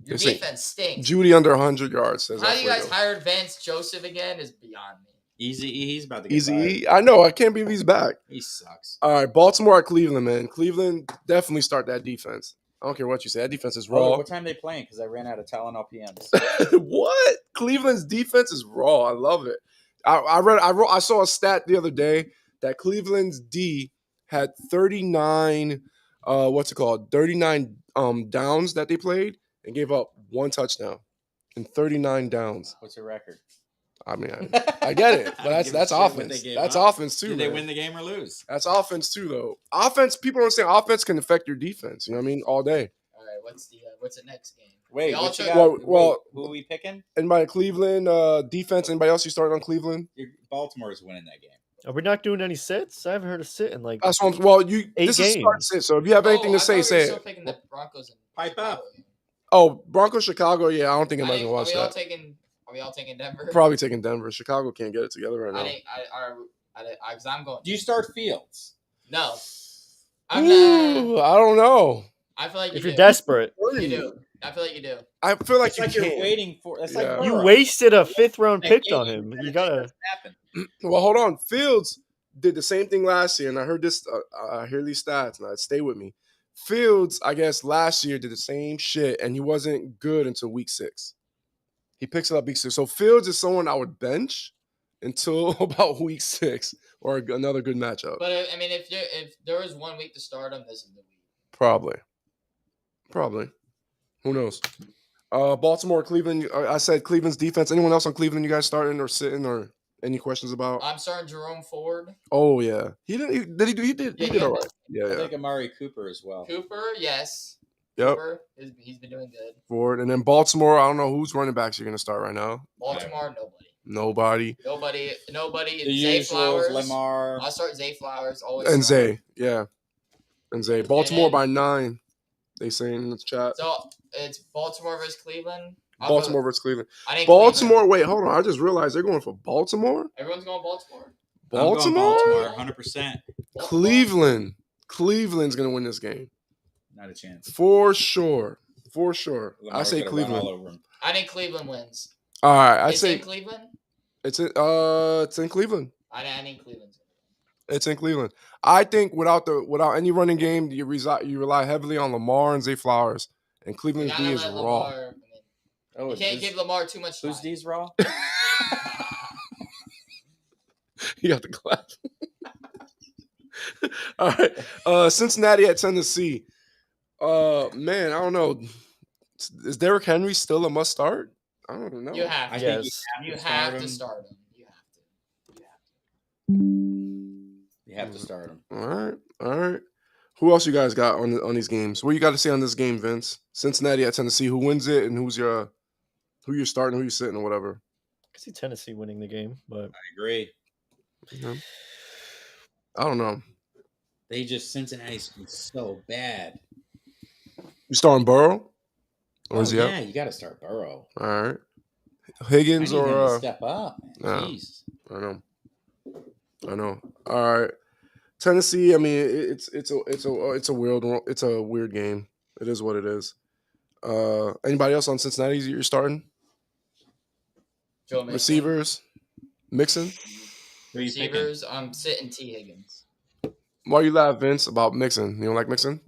Your You're saying defense stinks. Judy under 100 yards. Says How you guys Alfredo. hired Vance Joseph again is beyond me. Easy E. He's about to get Easy fired. E. I know. I can't believe he's back. He sucks. All right, Baltimore at Cleveland, man. Cleveland definitely start that defense. I don't care what you say. That defense is Oh, raw. what time they playing? Because I ran out of Tylenol PMs. What? Cleveland's defense is raw. I love it. I saw a stat the other day that Cleveland's D had 39 39 downs that they played and gave up 1 touchdown in 39 downs. What's your record? I mean, I get it, but I don't give a that's shit what offense. they gave That's up. offense too. Did they man. win the game or lose? That's offense too, though. Offense, people don't understand. Offense can affect your defense. You know what I mean? All day. All right, what's the next game? Wait, We all what you took- got? Well- Wait, who are we picking? Anybody Cleveland defense? Anybody else you started on Cleveland? Baltimore's winning that game. Are we not doing any sits? I haven't heard a sit in like. That's what you. 8 This is start games. sit. So if you have anything I to say, thought we were say still it. picking the Broncos and Pipe up. Chicago. Oh, Broncos, Chicago. Yeah, I don't think I anybody's think- gonna watch that. Are we all taking Denver? Probably taking Denver. Chicago can't get it together right now. Because I'm going. Do you start Fields? No. I'm not. Ooh, I don't know. I feel like If you you're do. desperate, You do. I feel like you do. I feel like It's you like you're can't. waiting for. It's Yeah. like you Burrow. wasted a 5th round That pick game, on him. You gotta. happen. Well, hold on. Fields did the same thing last year, and I heard this. I hear these stats, and I stay with me. Fields, I guess, last year did the same shit, and he wasn't good until week 6. He picks it up week 6. So Fields is someone I would bench until about week 6 or another good matchup. But I mean, if there was 1 week to start him, this is the week. Probably. Who knows? Baltimore, Cleveland. I said Cleveland's defense. Anyone else on Cleveland you guys starting or sitting or any questions about? I'm starting Jerome Ford. Oh yeah, he did. He did. Yeah, He did yeah. all right. I Yeah. think Amari Cooper as well. Cooper, yes. Yep. Cooper, he's been doing good. Forward, and then Baltimore. I don't know whose running backs you're gonna start right now. Baltimore, Nobody. nobody. The Zay usuals, Flowers. Lamar. I'll start Zay Flowers. Always. And start. Zay, yeah. And Zay. Baltimore then- by 9. They say in the chat. So it's Baltimore versus Cleveland. Baltimore versus Cleveland. I think Baltimore. Wait, hold on. I just realized they're going for Baltimore. Everyone's going Baltimore. I'm going Baltimore. Baltimore, 100%. Cleveland. Cleveland's gonna win this game Not a chance. for sure. For sure. I Lamar's say gonna run Cleveland. all over him. I think Cleveland wins. All right. I It's say in Cleveland. it's in Cleveland. I think Cleveland's. It's in Cleveland. I think without any running game, you rely heavily on Lamar and Zay Flowers, and Cleveland's D is raw. Oh, You can't give Lamar too much time. Who's D's raw? You got the clap. All right. Cincinnati at Tennessee. Man, I don't know. Is Derrick Henry still a must start? I don't know. You have I to. think Yes. You have to start him. You have to start him. All right. Who else you guys got on these games? What you got to say on this game, Vince? Cincinnati at Tennessee. Who wins it, and who you're starting, who you're sitting, or whatever. I can see Tennessee winning the game, but I agree. 'Cause, I don't know. Cincinnati's been so bad. You starting Burrow? Or Oh is he yeah, up? you got to start Burrow. All right. I Higgins need him to or step up. Man. Jeez. I know. All right. Tennessee. I mean, it's a weird game. It is what it is. Anybody else on Cincinnati you're starting? Joe Mixon. Receivers, Mixon. Who are you picking? Receivers, I'm sitting T. Higgins. Why you laugh, Vince, about Mixon? You don't like Mixon?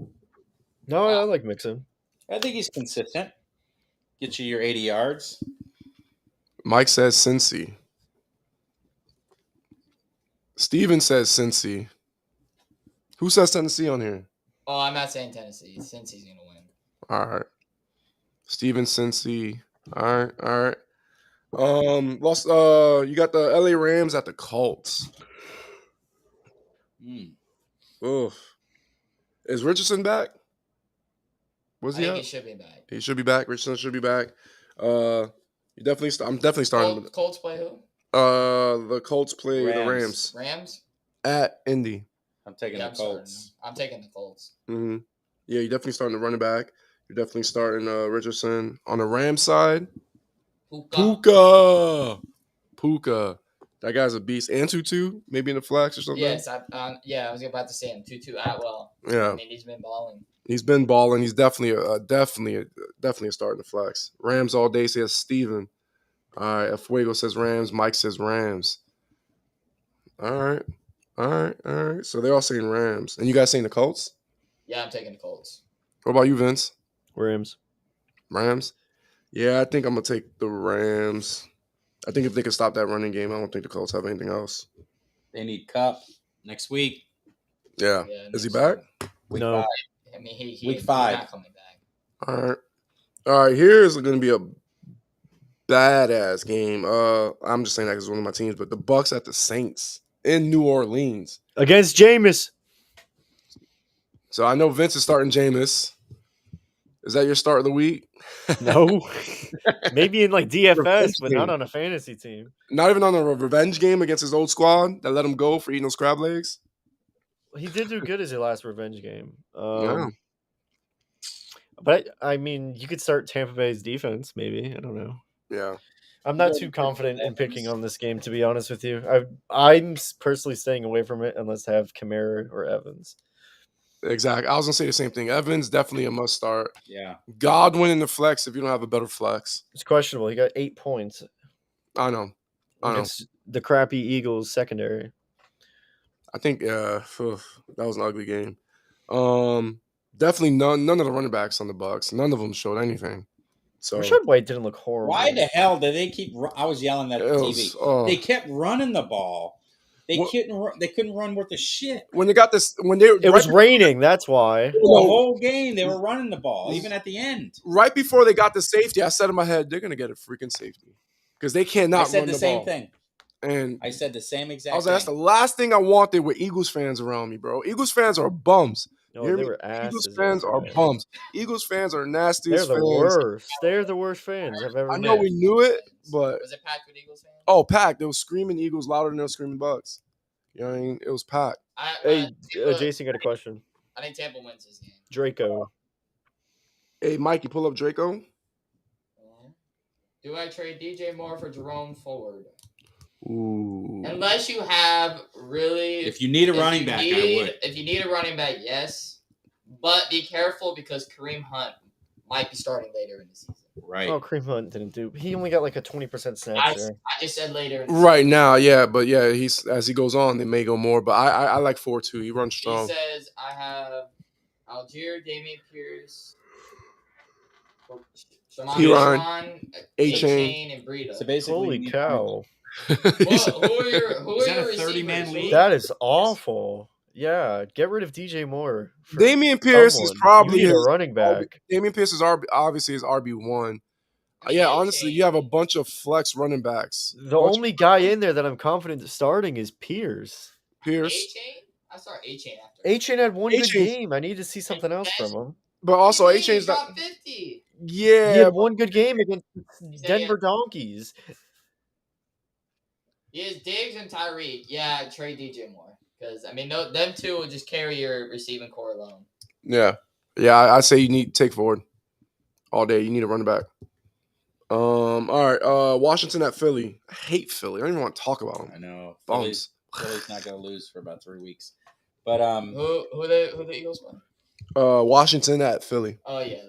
No, I like Mixon. I think he's consistent. Get you your 80 yards. Mike says Cincy. Steven says Cincy. Who says Tennessee on here? Oh, I'm not saying Tennessee. Cincy's gonna win. All right. Steven Cincy. All right. Lost. You got the LA Rams at the Colts. Oof. Is Richardson back? Was he? I think he should be back. He should be back. Richardson should be back. I'm definitely starting. Colts play who? The Colts play the Rams. Rams At Indy. I'm taking the Colts. I'm taking the Colts. Mm-hmm. Yeah, you're definitely starting the running back. You're definitely starting Richardson. On the Rams side, Puka. That guy's a beast. And Tutu, maybe in the flex or something. Yes, I was about to say him. Tutu Atwell. Yeah, I mean, he's been balling. He's been balling. He's definitely a start in the flex. Rams all day says Steven. All right, Fuego says Rams. Mike says Rams. All right. So they're all saying Rams. And you guys saying the Colts? Yeah, I'm taking the Colts. What about you, Vince? Rams. Yeah, I think I'm going to take the Rams. I think if they can stop that running game, I don't think the Colts have anything else. They need Cup next week. Yeah. Is he back? Week No. 5. I mean, he Week he's 5. not coming back. All right. Here's going to be a badass game. I'm just saying that because it's one of my teams, but the Bucks at the Saints in New Orleans against Jameis. So I know Vince is starting Jameis. Is that your start of the week? No. Maybe in like DFS, but not on a fantasy team. Not even on a revenge game against his old squad that let him go for eating those crab legs? He did do good as his last revenge game. Yeah. But I mean, you could start Tampa Bay's defense, maybe. I don't know. Yeah. I'm not too confident in picking on this game, to be honest with you. I'm personally staying away from it unless I have Kamara or Evans. Exactly. I was going to say the same thing. Evans, definitely a must start. Yeah. Godwin in the flex if you don't have a better flex. It's questionable. He got 8 points. I know. It's the crappy Eagles secondary. I think that was an ugly game. Definitely none of the running backs on the Bucks. None of them showed anything. So Rashad White didn't look horrible. Why the hell did they keep? I was yelling at the TV. They kept running the ball. They couldn't run worth a shit. When they got this, it was raining. That's why the whole game they were running the ball, even at the end. Right before they got the safety, I said in my head, they're gonna get a freaking safety because they cannot. I said run the the same ball. thing, and I said the same exact. I was like, that's the last thing I wanted with Eagles fans around me, bro. Eagles fans are bums. No, they were asses. Eagles fans are bums. Eagles fans are nasty. They're the worst. They're the worst fans I've ever met. I know we knew it, but was it packed with Eagles fans? Oh, packed. They were screaming Eagles louder than they were screaming Bucks. You know what I mean? It was packed. Hey, Jason got a question. I think Tampa wins this game. Draco. Hey, Mikey, pull up Draco. Do I trade DJ Moore for Jerome Ford? Ooh. Unless you have really... If you need a running back, I would. If you need a running back, yes. But be careful because Kareem Hunt might be starting later in the season. Right. Oh, Kareem Hunt didn't do. He only got like a 20% snap share. I just said later. Right now, yeah, but yeah, he's as he goes on, they may go more. But I like 4-2. He runs strong. He says I have Algier, Damian Pierce, Shaman, A-Chain, and Breida. So basically, holy cow! Who are your 30-man league? That is awful. Yeah, get rid of DJ Moore. Damian Pierce is probably a running back. Damian Pierce is obviously his RB1. Yeah, honestly, you have a bunch of flex running backs. The only guy in there that I'm confident starting is Pierce. A-Chain? I saw A-Chain after. A-Chain had one good game. I need to see something else from him. But also, A-Chain's not 50. Yeah, he had one good game against Denver Donkeys. He has Diggs and Tyreek. Yeah, trade DJ Moore Because I mean, them two will just carry your receiving core alone. Yeah. I say you need to take forward all day. You need to run it back. All right. Washington at Philly. I hate Philly. I don't even want to talk about them. I know. Bums. Philly's not going to lose for about 3 weeks. But Who the Eagles won? Washington at Philly. Oh yeah,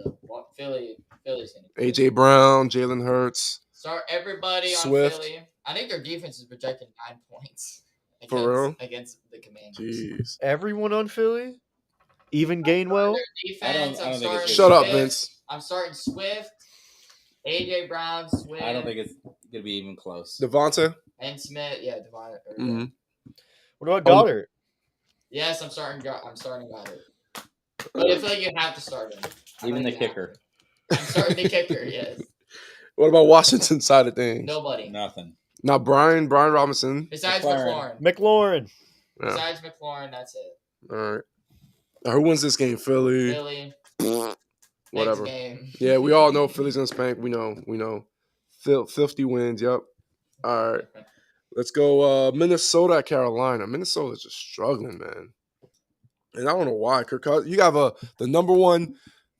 Philly's gonna AJ Brown, Jalen Hurts. start everybody Swift. on Philly. I think their defense is projected 9 points against the Commanders. Jeez. Everyone on Philly, even Gainwell. Their defense. I don't I'm think starting. it's Shut up, Swift. Vince. I'm starting Swift, AJ Brown, Swift. I don't think it's going to be even close. Devonta. and Smith. Yeah, Devon. Mhm. What about Goddard? Yes, I'm starting Goddard. But I feel like you have to start him. Even the kicker. I'm starting the kicker. Yes. What about Washington side of things? Nobody. Nothing. Now Brian Robinson. Besides McLaurin. McLaurin. Yeah. Besides McLaurin, that's it. All right. Now, who wins this game? Philly. Philly. Whatever. Next game. Yeah, we all know Philly's gonna spank. We know. 50 wins. Yep. All right. Let's go Minnesota at Carolina. Minnesota's just struggling, man. And I don't know why. Kirk Cousins, you have the number one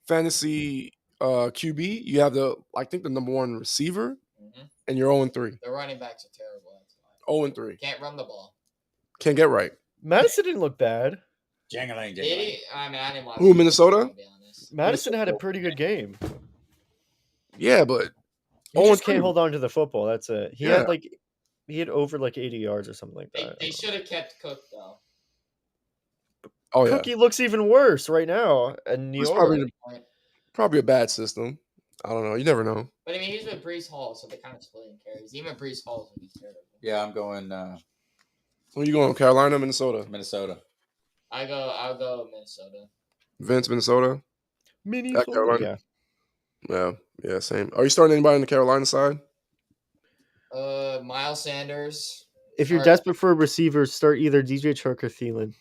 fantasy QB. You have the number one receiver, and you're 0-3. The running backs are terrible. That's why. 0-3. Can't run the ball. Can't get right. Madison didn't look bad. Jangling. Did he? I mean, I didn't watch. Who, the Minnesota? game, to be honest. Madison had a pretty good game. Yeah, but He just 0-3. can't hold on to the football. That's it. He had over 80 yards or something like that. They should have kept Cook though. Oh yeah, Cookie looks even worse right now. And New It's York. probably a bad system. I don't know. You never know. But I mean, he's with Brees Hall, so they kind of splitting carries. Even Brees Hall's would be terrible. Yeah, I'm going Where you going? Carolina, Minnesota. Minnesota. I'll go Minnesota. Vince, Minnesota. Minnesota. Carolina. Yeah. Yeah, same. Are you starting anybody on the Carolina side? Miles Sanders. If you're Or- desperate for a receiver, start either DJ Chark or Thielen.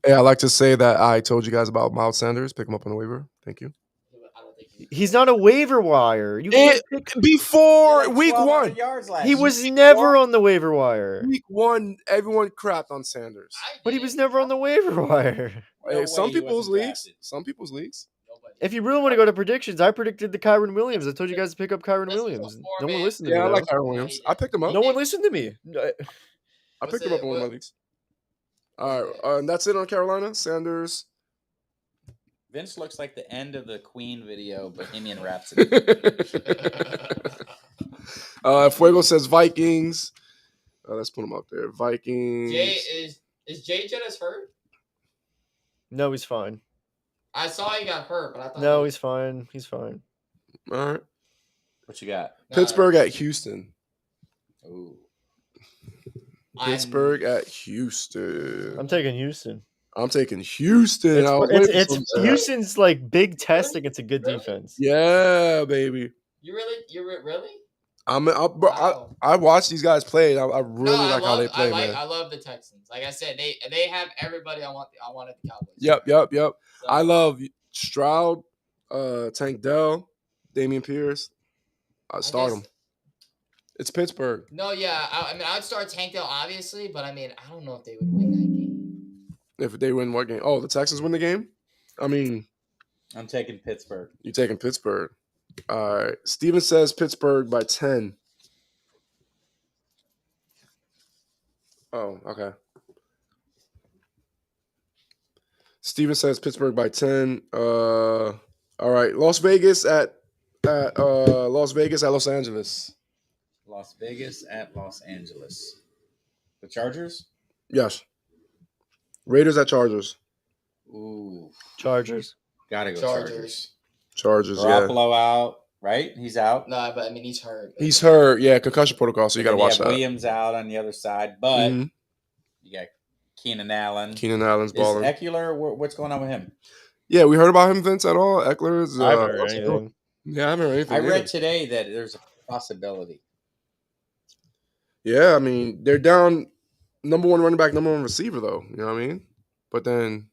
Hey, I like to say that I told you guys about Miles Sanders. Pick him up on the waiver. Thank you. I don't think He's not a waiver wire. You can't pick. Before week 1. Yards last He was week never 1. on the waiver wire. Week 1, everyone crapped on Sanders. But he was never on the waiver wire. Hey, some he people's wasn't leagues. drafted. Some people's leagues. Nobody. If you really want to go to predictions, I predicted the Kyron Williams. I told you guys to pick up Kyron This is a Williams. No one four-man- listened to Yeah, I me. like though. Kyron Williams. I picked him up. No one listened to me. I picked him up in one of my leagues. All right, and that's it on Carolina. Sanders. Vince looks like the end of the Queen video, Bohemian Rhapsody. Fuego says Vikings. Let's put him up there. Vikings. Is Jay Jettis hurt? No, he's fine. I saw he got hurt, but I thought. No, he's fine. He's fine. All right. What you got? Pittsburgh at Houston. Ooh. Pittsburgh at Houston. I'm taking Houston. I'm taking Houston. It's Houston's like big test against a good defense. Yeah, baby. You really? I watched these guys play. And I really like how they play, man. I love the Texans. Like I said, they have everybody I wanted the Cowboys. Yep. So, I love Stroud, Tank Dell, Damian Pierce. I start them. It's Pittsburgh. No, yeah. I mean, I'd start Tank Dell, obviously, but I mean, I don't know if they would win that game. If they win what game? Oh, the Texans win the game? I mean, I'm taking Pittsburgh. you're taking Pittsburgh. All right. Steven says Pittsburgh by 10. Oh, okay. Steven says Pittsburgh by 10. All right. Las Vegas at Los Angeles. Las Vegas at Los Angeles. The Chargers? Yes. Raiders at Chargers. Ooh. Chargers. Gotta go Chargers. Chargers, yeah. Garoppolo out, right? He's out. No, but I mean, he's hurt. He's hurt. Yeah, concussion protocol, so you got to And watch have that. Williams out on the other side, but Mhm. you got Keenan Allen. Keenan Allen's Is balling. Eckler, what's going on with him? Yeah, we heard about him, Vince, at all? Eckler's. I haven't heard anything. Yeah, I haven't heard anything. I read either. today that there's a possibility. Yeah, I mean, they're down number one running back, number one receiver, though. You know what I mean? But then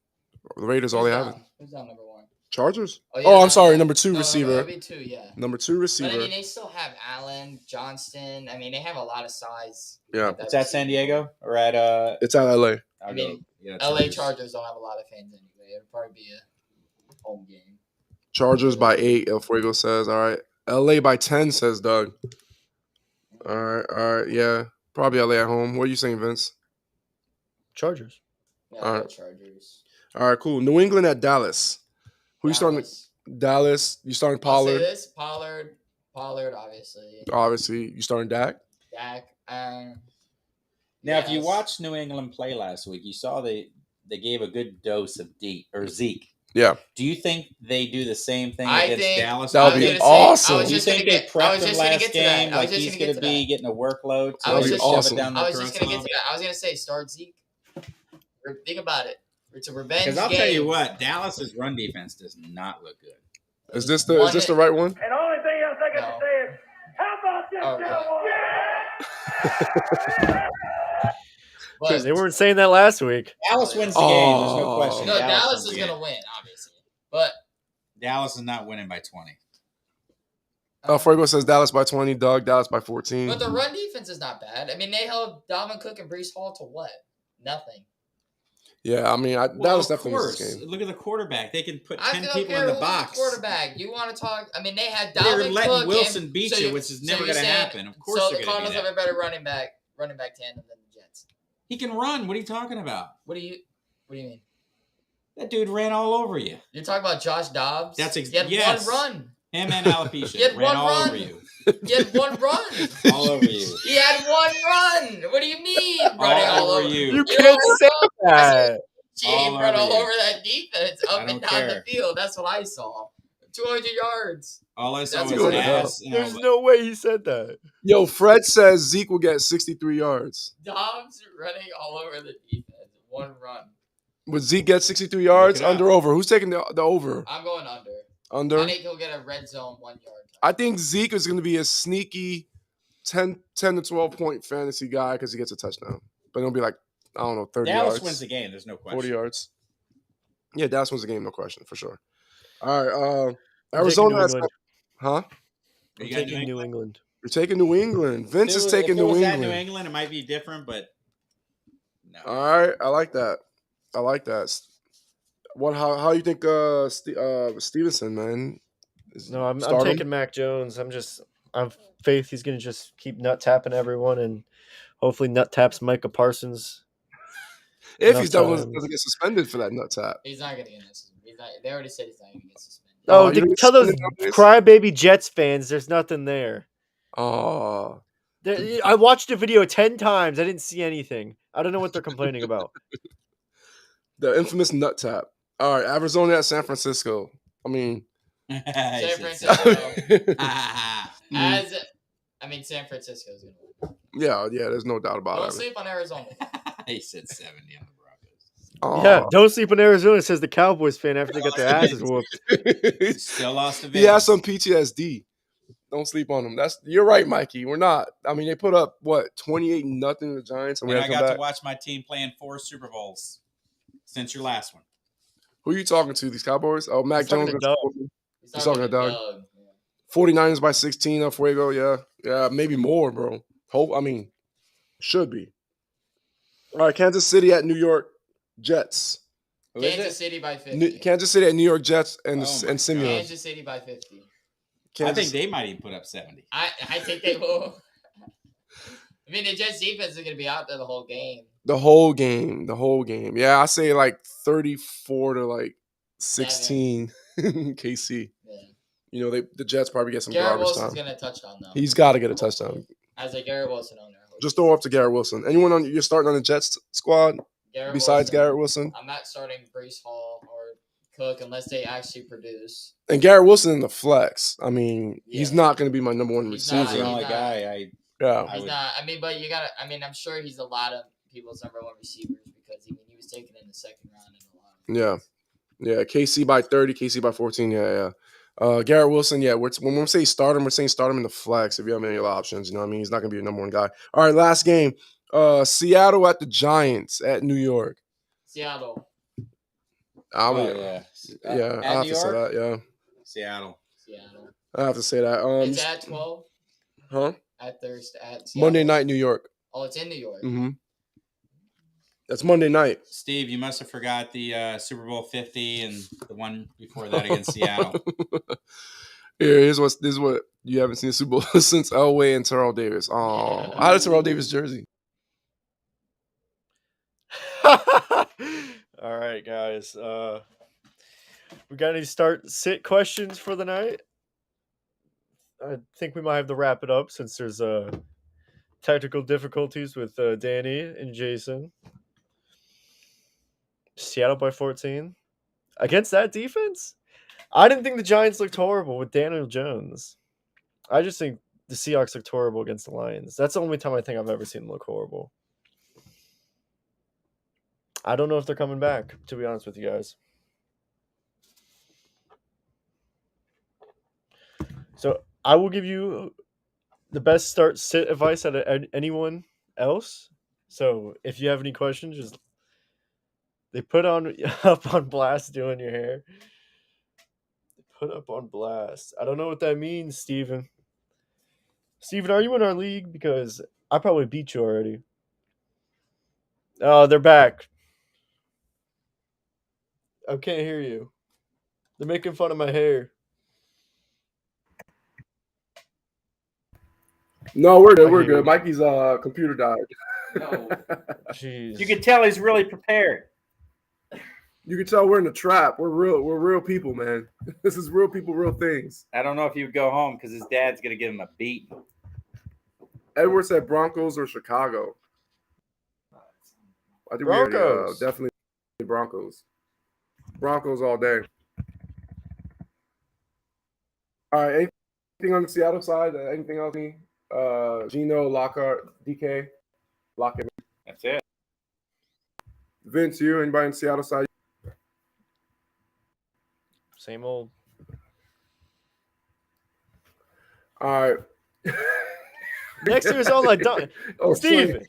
the Raiders, all they have. Who's down number one? Chargers? Oh, Oh, yeah, I'm sorry, yeah. number 2 No, receiver. that'd be 2, yeah. Number 2 But receiver. I mean, they still have Allen, Johnston. I mean, they have a lot of size. Yeah. It's at San Diego or at It's at LA. I'll I mean, go. Yeah, LA Chargers don't have a lot of fans anyway. It'll probably be a home game. Chargers by 8, El Fuego says. All right. LA by 10, says Doug. All right. Yeah. Probably LA at home. What are you saying, Vince? Chargers. Yeah, All I right. got Chargers. All right, cool. New England at Dallas. Who you starting? Dallas. You starting I'll say Pollard? this: Pollard, obviously. Obviously. You starting Dak? Dak. Now, if you yes. watched New England play last week, you saw they gave a good dose of Zeke. Yeah. Do you think they do the same thing I against think Dallas? That would I was be gonna say- awesome. I was Do you just gonna think they get. I prepped was him just gonna last get to that. game? I was Like just he's gonna going get to to be that. getting a workload to I was That'd be just- shove awesome. it down their I was just throats gonna a get to little? that. I was gonna say start Zeke. Think about it. It's a revenge Because I'll game. tell you what, Dallas's run defense does not look good. Is this the right one? And the only thing else I got No. to say is, how about this, Oh, Cowboys? But They weren't saying that last week. Dallas wins the game. There's no Oh. question. no, Dallas wins is the gonna game. win, obviously. But Dallas is not winning by 20. El Fuego says Dallas by 20. Doug, Dallas by 14. But the run defense is not bad. I mean, they held Dalvin Cook and Brees Hall to what? Nothing. Yeah, I mean, Dallas definitely wins this game. Look at the quarterback. They can put I 10 don't people care in the who's box. quarterback. You want to talk? I mean, they had They're Dalvin letting Cook Wilson and, beat you, which is never you're going to saying- happen. Of course So they're the going to do Cardinals have that. a better running back tandem than the Jets. He can run. What are you talking about? What do you mean? That dude ran all over you. You're talking about Josh Dobbs? That's He had yes. one run. Him and Alopecia He had ran one all run. over you. He had one run. All over you. He had one run. What do you mean? Running All over over you. You You can't know, say that. Jane All run over all you. over that defense up I and don't down care. the field. That's what I saw. 200 yards. All I saw That's was good. ass. And There's no way he said that. Yo, Fred says Zeke will get 63 yards. Dobbs running all over the defense. One run. Would Zeke get 63 yards? it up. Under, over? Who's taking the over? I'm going under. Under? I think he'll get a red zone 1 yard. I think Zeke is going to be a sneaky 10 to 12 point fantasy guy because he gets a touchdown. But it'll be like, I don't know, 30 Dallas yards. wins the game. There's no question. 40 yards. Yeah, Dallas wins the game, no question, for sure. All right. I'm Arizona taking New has. England. Huh? I'm You got taking New England. You're taking New England. Vince is taking if it New was England. at New England, it might be different, but no. All right. I like that. How you think Stevenson, man? No, I'm Start him? taking Mac Jones. I've faith he's gonna just keep nut tapping everyone and hopefully nut taps Micah Parsons. If he's enough doesn't time. get suspended for that nut tap. He's not going to get this. They already said he's not going to get suspended. Oh, you don't tell those suspend him, crybaby Jets fans there's nothing there. Oh, I watched the video 10 times. I didn't see anything. I don't know what they're complaining about. the infamous nut tap. All right, Arizona at San Francisco. I mean, San Francisco. mm, San Francisco is going to win. yeah. There's no doubt about Don't it. sleep on Arizona. He said 70 on the Broncos. Oh. Yeah, don't sleep in Arizona, says the Cowboys fan after they got their asses whooped. Still lost to He has Vegas. some PTSD. Don't sleep on him. You're right, Mikey. We're not. I mean, they put up 28-0 the Giants, and we And had I to come got back. to watch my team playing 4 Super Bowls since your last one. Who are you talking to? These Cowboys? Oh, Mac He's talking Jones. to Doug. He's talking to Doug. 49ers by 16. El Fuego. Yeah, maybe more, bro. Should be. All right, Kansas City at New York Jets. Who is Kansas it? City by 50. Kansas City at New York Jets and Oh my and Simeon. Kansas City by 50. I think they might even put up 70. I think they will. I mean, the Jets defense is going to be out there the whole game. The whole game. Yeah, I say like 34 to 16 KC. Yeah. You know, the Jets probably get some Garrett garbage Wilson's time. going to touchdown, though. He's got to get a touchdown. As a Garrett Wilson owner. I hope Just throw up to Garrett Wilson. Anyone you're starting on the Jets squad Garrett besides Wilson. Garrett Wilson? I'm not starting Brees Hall or Cook unless they actually produce. And Garrett Wilson in the flex. I mean, he's Yeah. not going to be my number one He's receiver. He's the He's only not. guy Yeah. He's would- not. I mean, but you got to. I mean, I'm sure he's a lot of people's number one receivers because he was taken in the second round in a lot of Yeah. KC by 30, KC by 14. Yeah. Garrett Wilson, yeah. When we say start him, we're saying start him in the flex if you have any other options. You know what I mean? He's not going to be your number one guy. All right, last game. Seattle at the Giants at New York. Seattle. I Oh, mean, yeah. yeah, At I have New to say York? that. Yeah, Seattle. I have to say that. It's at 12. Huh? At Thursday. At Seattle. Monday night, New York. Oh, it's in New York. Mm-hmm. That's Monday night. Steve, you must have forgot the Super Bowl 50 and the one before that against Seattle. This is what you haven't seen the Super Bowl since Elway and Terrell Davis. Oh, I had a Terrell Davis jersey. All right, guys. We got any sit questions for the night? I think we might have to wrap it up since there's technical difficulties with Danny and Jason. Seattle by 14 against that defense. I didn't think the Giants looked horrible with Daniel Jones. I just think the Seahawks looked horrible against the Lions. That's the only time I think I've ever seen them look horrible. I don't know if they're coming back, to be honest with you guys. So I will give you the best sit advice out of anyone else. So if you have any questions, just they put up on blast doing your hair. They put up on blast. I don't know what that means, Steven. Steven, are you in our league? Because I probably beat you already. Oh, they're back. I can't hear you. They're making fun of my hair. No, we're good. We're good. Mikey's computer died. No. Jeez. You can tell he's really prepared. You can tell we're in the trap. We're real people, man. This is real people, real things. I don't know if he would go home because his dad's going to give him a beat. Edward said Broncos or Chicago. I think Broncos. We're definitely Broncos. Broncos all day. All right. Anything on the Seattle side? Anything else? Gino, Lockhart, DK, Lockett. That's it. Vince, you? Anybody on the Seattle side? Same old. All right. Next year's on like Steven.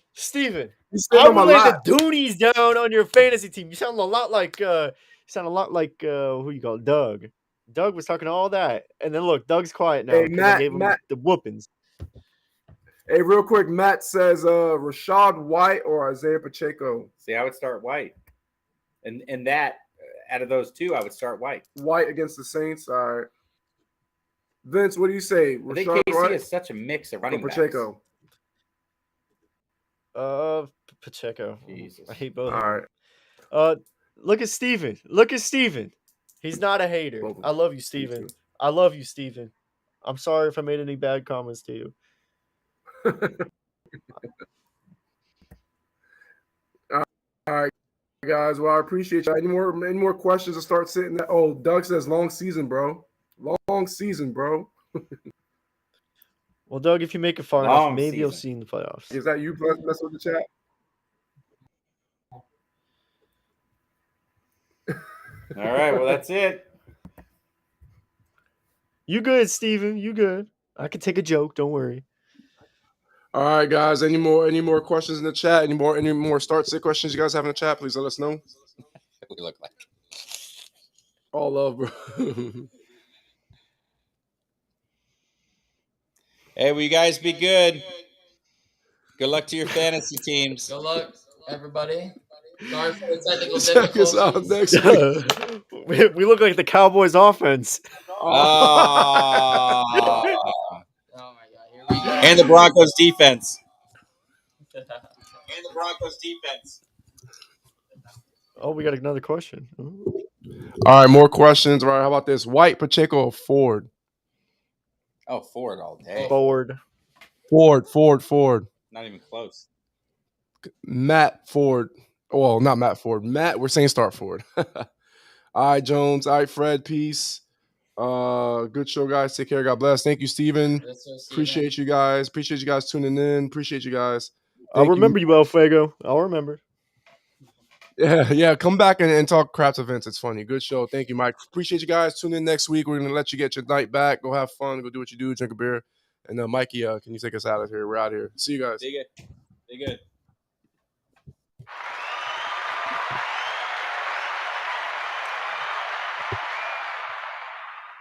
You I will lay the Doonies down on your fantasy team. You sound a lot like who you call it? Doug. Doug was talking all that, and then look, Doug's quiet now. Hey, I gave him the whoopings. Hey, real quick, Matt says Rashad White or Isaiah Pacheco. See, I would start White, and that out of those two, I would start White. White against the Saints. All right. Vince, what do you say? I think KC is such a mix of running Pacheco. backs. Pacheco. Jesus. I hate both. All right. Look at Steven. He's not a hater. I love you, Steven. I love you, Steven. I'm sorry if I made any bad comments to you. All right, guys. Well, I appreciate you. Any more questions to start sitting there? Oh, Doug says long season, bro. Long season, bro. Well, Doug, if you make it far enough, maybe you'll see in the playoffs. Is that you mess with the chat? All right, well, that's it. You good, Steven. You good. I can take a joke. Don't worry. All right, guys. Any more questions in the chat? Any more sit questions you guys have in the chat? Please let us know. We look like all love, bro. Hey, will you guys be good? Good luck to your fantasy teams. Good luck, everybody. Sorry for the technical Check us out difficulties. next week. We look like the Cowboys offense. Oh, Oh my God! Here we go. And the Broncos defense. Oh, we got another question. Ooh. All right, more questions. All right, how about this? White, Pacheco, or Ford? Oh, Ford all day. Ford. Not even close. Matt Ford. Well, not Matt Ford. Matt, we're saying start Ford. All right, Jones. All right, Fred. Peace. Good show, guys. Take care. God bless. Thank you, Steven. Yes, sir, Steven. Appreciate you guys. Appreciate you guys tuning in. Appreciate you guys. I'll remember you, Elfago. I'll remember. Yeah. Come back and talk craps events. It's funny. Good show. Thank you, Mike. Appreciate you guys. Tune in next week. We're gonna let you get your night back. Go have fun. Go do what you do. Drink a beer. And Mikey, can you take us out of here? We're out here. See you guys. Be good.